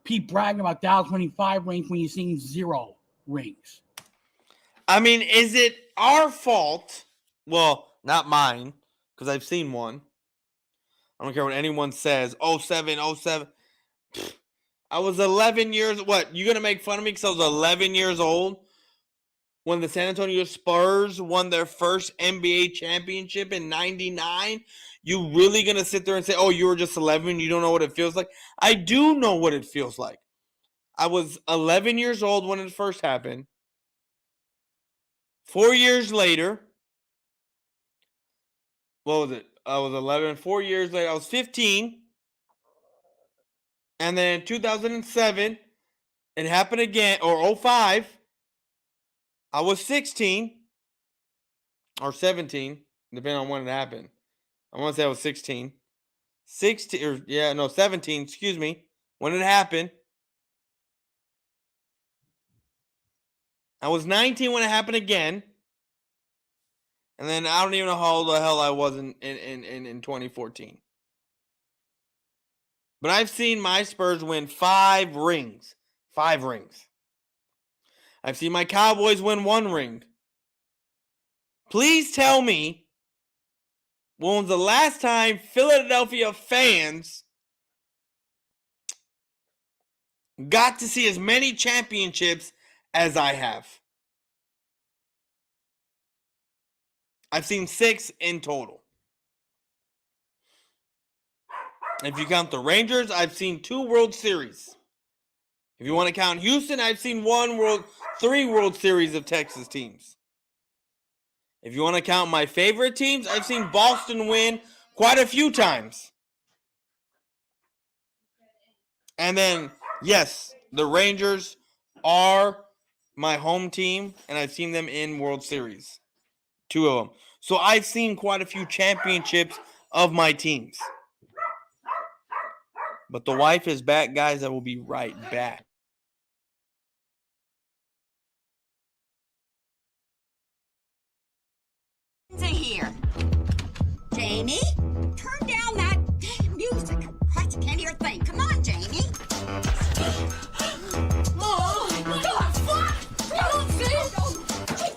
Speaker 2: keep bragging about Dallas winning 5 rings when you're seeing 0 rings.
Speaker 1: I mean, is it our fault? Well, not mine, because I've seen one. I don't care what anyone says. 07, 07. I was 11 years. What? You gonna make fun of me because I was 11 years old when the San Antonio Spurs won their first NBA championship in '99? You really gonna sit there and say, "Oh, you were just 11. You don't know what it feels like"? I do know what it feels like. I was 11 years old when it first happened. 4 years later, what was it? I was 11. 4 years later, I was 15. And then in 2007, it happened again, or 05, I was 16 or 17, depending on when it happened. I want to say I was 16. 16, or yeah, no, 17, excuse me, when it happened. I was 19 when it happened again. And then I don't even know how old the hell I was in 2014. But I've seen my Spurs win 5 rings. 5 rings. I've seen my Cowboys win 1 ring. Please tell me, when was the last time Philadelphia fans got to see as many championships as I have? I've seen 6 in total. If you count the Rangers, I've seen 2 World Series. If you want to count Houston, I've seen 3 World Series of Texas teams. If you want to count my favorite teams, I've seen Boston win quite a few times. And then, yes, the Rangers are my home team, and I've seen them in World Series. 2 of them. So I've seen quite a few championships of my teams. But the wife is back, guys. I will be right back.
Speaker 3: To here. Jamie, turn down that damn music. Christ, I can't hear a thing. Come on, Jamie.
Speaker 4: Mom! God, fuck! You don't see?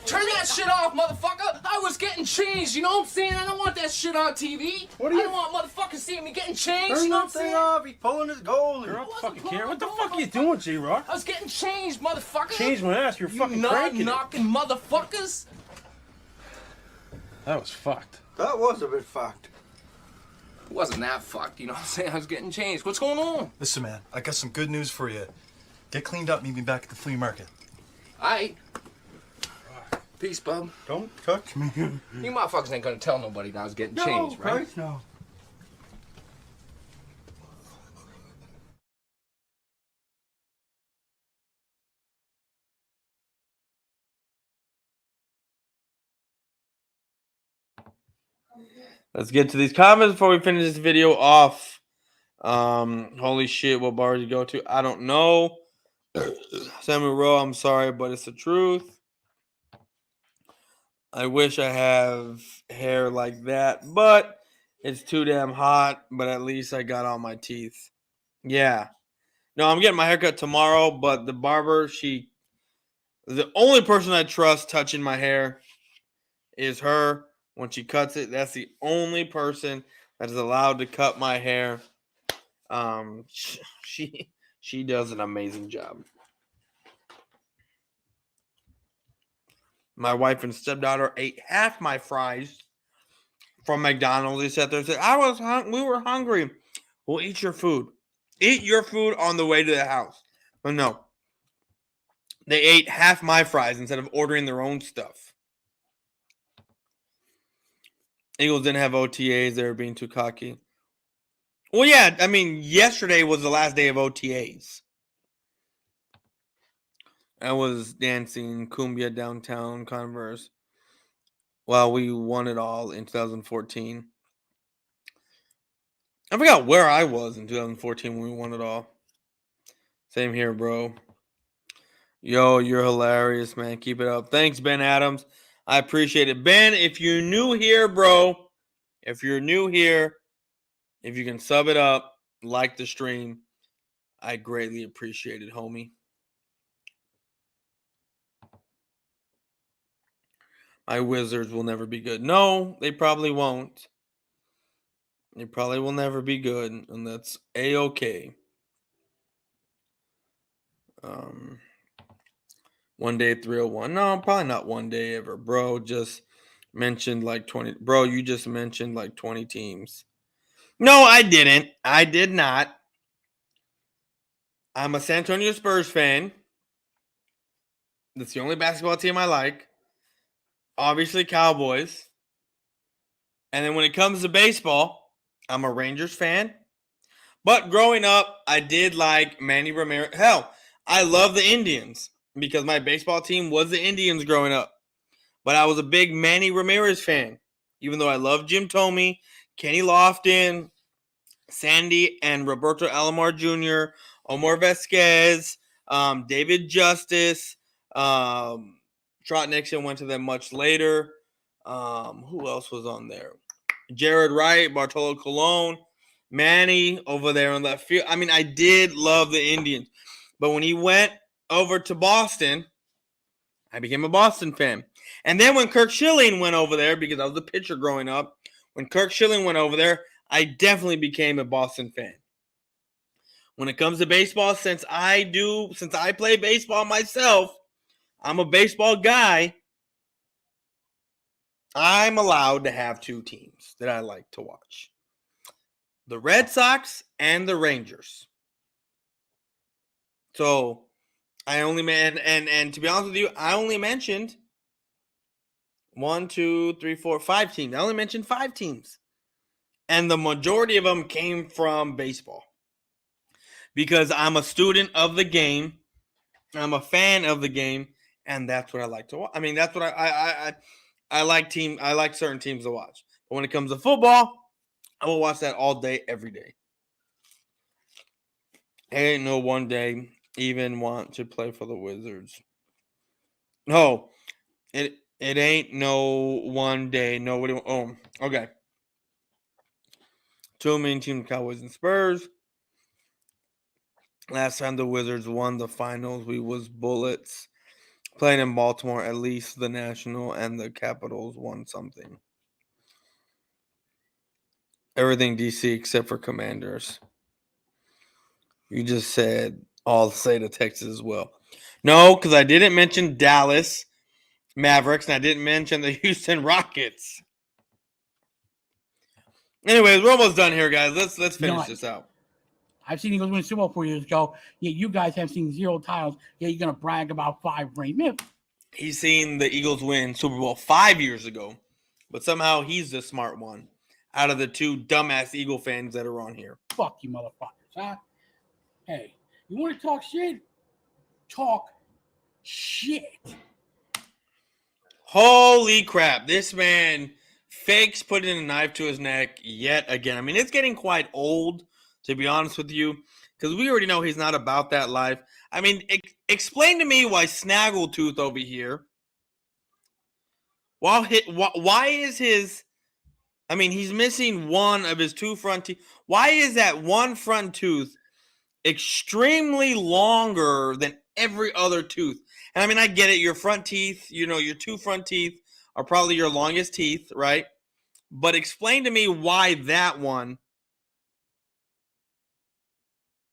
Speaker 4: Turn that shit off, motherfucker! I was getting changed, you know what I'm saying? I don't want that shit on TV.
Speaker 6: What are you-
Speaker 4: I don't want motherfuckers seeing me getting changed,
Speaker 6: Turn
Speaker 4: you know what I'm
Speaker 6: that thing
Speaker 4: saying?
Speaker 6: off. He's pulling his goalie.
Speaker 5: You're
Speaker 4: I
Speaker 5: up
Speaker 4: wasn't
Speaker 5: fucking
Speaker 4: pulling
Speaker 5: care. What the
Speaker 4: my
Speaker 5: fuck are you
Speaker 4: phone.
Speaker 5: doing, J-Rock?
Speaker 4: I was getting changed, motherfucker!
Speaker 5: Change my ass. You're
Speaker 4: You
Speaker 5: fucking cranking it.
Speaker 4: knocking motherfuckers!
Speaker 5: That was fucked.
Speaker 6: That was a bit fucked.
Speaker 4: It wasn't that fucked, you know what I'm saying? I was getting changed. What's going on?
Speaker 7: Listen, man, I got some good news for you. Get cleaned up, meet me back at the flea market.
Speaker 4: Aight. Peace, bub.
Speaker 6: Don't touch me.
Speaker 4: You motherfuckers ain't gonna tell nobody that I was getting changed, right?
Speaker 6: Christ, no.
Speaker 1: Let's get to these comments before we finish this video off. Holy shit, what bar did you go to? I don't know. Samuel Rowe, I'm sorry, but it's the truth. I wish I have hair like that, but it's too damn hot. But at least I got all my teeth. Yeah. No, I'm getting my haircut tomorrow, but the barber, the only person I trust touching my hair is her. When she cuts it, that's the only person that is allowed to cut my hair. She does an amazing job. My wife and stepdaughter ate half my fries from McDonald's. They sat there and said, we were hungry. Well, eat your food. Eat your food on the way to the house. But no. They ate half my fries instead of ordering their own stuff. Eagles didn't have OTAs. They were being too cocky. Well, yeah. I mean, yesterday was the last day of OTAs. I was dancing cumbia downtown Converse while we won it all in 2014. I forgot where I was in 2014 when we won it all. Same here, bro. Yo, you're hilarious, man. Keep it up. Thanks, Ben Adams. I appreciate it. Ben, if you're new here, bro, if you can sub it up, like the stream, I greatly appreciate it, homie. My Wizards will never be good. No, they probably won't. They probably will never be good, and that's A-okay. One day 301. No, probably not one day ever. Bro just mentioned like 20. Bro, you just mentioned like 20 teams. No, I didn't. I did not. I'm a San Antonio Spurs fan. That's the only basketball team I like. Obviously, Cowboys. And then when it comes to baseball, I'm a Rangers fan. But growing up, I did like Manny Ramirez. Hell, I love the Indians because my baseball team was the Indians growing up. But I was a big Manny Ramirez fan, even though I love Jim Thome, Kenny Lofton, Sandy and Roberto Alomar Jr., Omar Vazquez, David Justice, Trot Nixon went to them much later. Who else was on there? Jared Wright, Bartolo Colon, Manny over there on left field. I mean, I did love the Indians. But when he went over to Boston, I became a Boston fan. And then when Kirk Schilling went over there, because I was a pitcher growing up, when Kirk Schilling went over there, I definitely became a Boston fan. When it comes to baseball, since I play baseball myself, I'm a baseball guy. I'm allowed to have two teams that I like to watch. The Red Sox and the Rangers. So I only and to be honest with you, I only mentioned 5 teams. I only mentioned 5 teams. And the majority of them came from baseball. Because I'm a student of the game. I'm a fan of the game. And that's what I like to watch. I mean, that's what I like I like certain teams to watch. But when it comes to football, I will watch that all day, every day. I ain't no one day even want to play for the Wizards. No, it ain't no one day. Nobody. Oh, okay. 2 main teams, Cowboys and Spurs. Last time the Wizards won the finals, we was Bullets. Playing in Baltimore, at least the National and the Capitals won something. Everything DC except for Commanders. You just said all the state of Texas as well. No, because I didn't mention Dallas Mavericks and I didn't mention the Houston Rockets. Anyways, we're almost done here, guys. Let's finish this out.
Speaker 2: I've seen Eagles win Super Bowl 4 years ago. Yet you guys have seen 0 titles. Yet you're gonna brag about 5 rings. Man,
Speaker 1: He's seen the Eagles win Super Bowl 5 years ago, but somehow he's the smart one out of the 2 dumbass Eagle fans that are on here.
Speaker 2: fuck you, motherfuckers, huh? Hey, you want to talk shit? Talk shit.
Speaker 1: Holy crap! This man fakes putting a knife to his neck yet again. I mean, it's getting quite old, to be honest with you, because we already know he's not about that life. I mean, explain to me why Snaggletooth over here, why is his, I mean, he's missing one of his 2 front teeth. Why is that one front tooth extremely longer than every other tooth? And I mean, I get it. Your front teeth, your 2 front teeth are probably your longest teeth, right? But explain to me why that one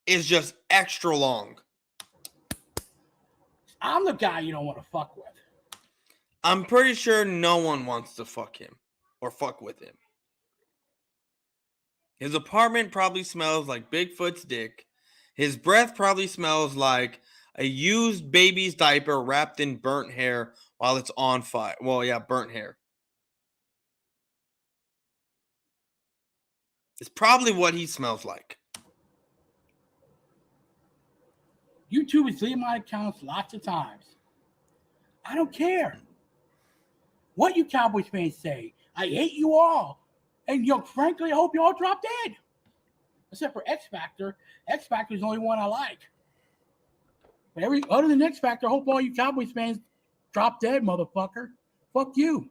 Speaker 1: is just extra long.
Speaker 2: I'm the guy you don't want to fuck with.
Speaker 1: I'm pretty sure no one wants to fuck him or fuck with him. His apartment probably smells like Bigfoot's dick. His breath probably smells like a used baby's diaper wrapped in burnt hair while it's on fire. Well, yeah, burnt hair. It's probably what he smells like.
Speaker 2: YouTube has deleted my accounts lots of times. I don't care what you Cowboys fans say. I hate you all. And frankly, I hope you all drop dead. Except for X Factor. X Factor is the only one I like. But other than X Factor, I hope all you Cowboys fans drop dead, motherfucker. Fuck you.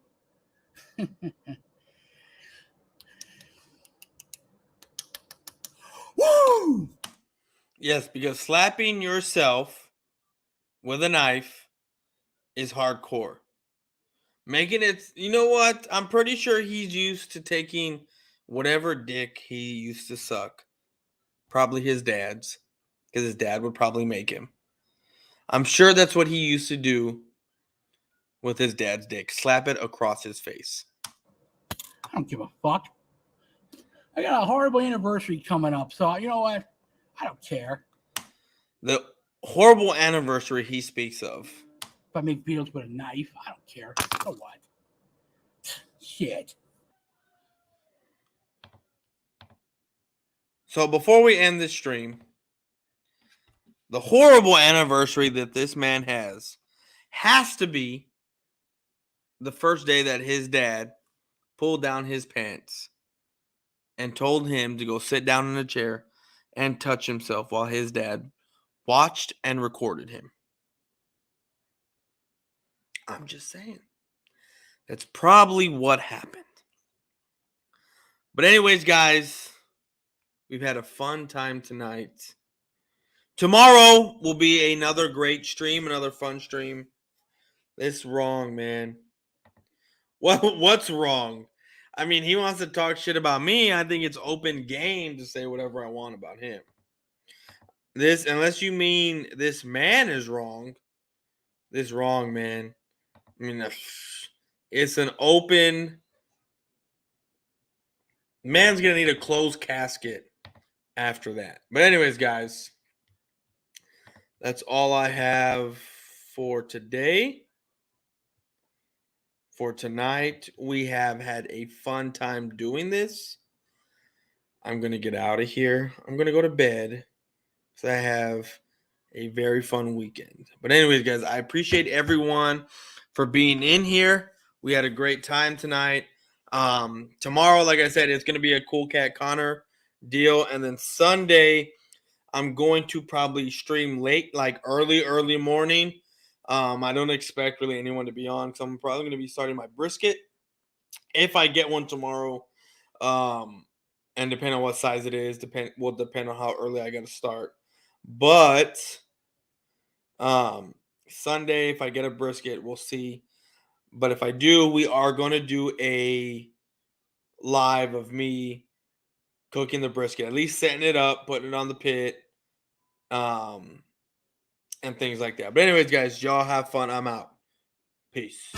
Speaker 2: Woo!
Speaker 1: Yes, because slapping yourself with a knife is hardcore. Making it, you know what? I'm pretty sure he's used to taking whatever dick he used to suck. Probably his dad's, because his dad would probably make him. I'm sure that's what he used to do with his dad's dick. Slap it across his face.
Speaker 2: I don't give a fuck. I got a horrible anniversary coming up, so you know what? I don't care
Speaker 1: The horrible anniversary he speaks of.
Speaker 2: if I make Beatles with a knife. I don't care. So what? Shit.
Speaker 1: So before we end this stream, the horrible anniversary that this man has to be the first day that his dad pulled down his pants and told him to go sit down in a chair and touch himself while his dad watched and recorded him. I'm just saying. That's probably what happened. But anyways, guys, we've had a fun time tonight. Tomorrow will be another great stream, another fun stream. It's wrong, man. What's wrong? I mean, he wants to talk shit about me. I think it's open game to say whatever I want about him. This, unless you mean this man is wrong. This wrong, man. I mean, it's an open. Man's gonna need a closed casket after that. But anyways, guys, that's all I have for today. For tonight, we have had a fun time doing this. I'm going to get out of here. I'm going to go to bed because I have a very fun weekend. But anyways, guys, I appreciate everyone for being in here. We had a great time tonight. Tomorrow, like I said, it's going to be a Cool Cat Connor deal. And then Sunday, I'm going to probably stream late, like early morning. I don't expect really anyone to be on because I'm probably going to be starting my brisket if I get one tomorrow. And depending on what size it is, will depend on how early I got to start. But Sunday, if I get a brisket, we'll see. But if I do, we are going to do a live of me cooking the brisket, at least setting it up, putting it on the pit. And things like that. But anyways, guys, y'all have fun. I'm out. Peace.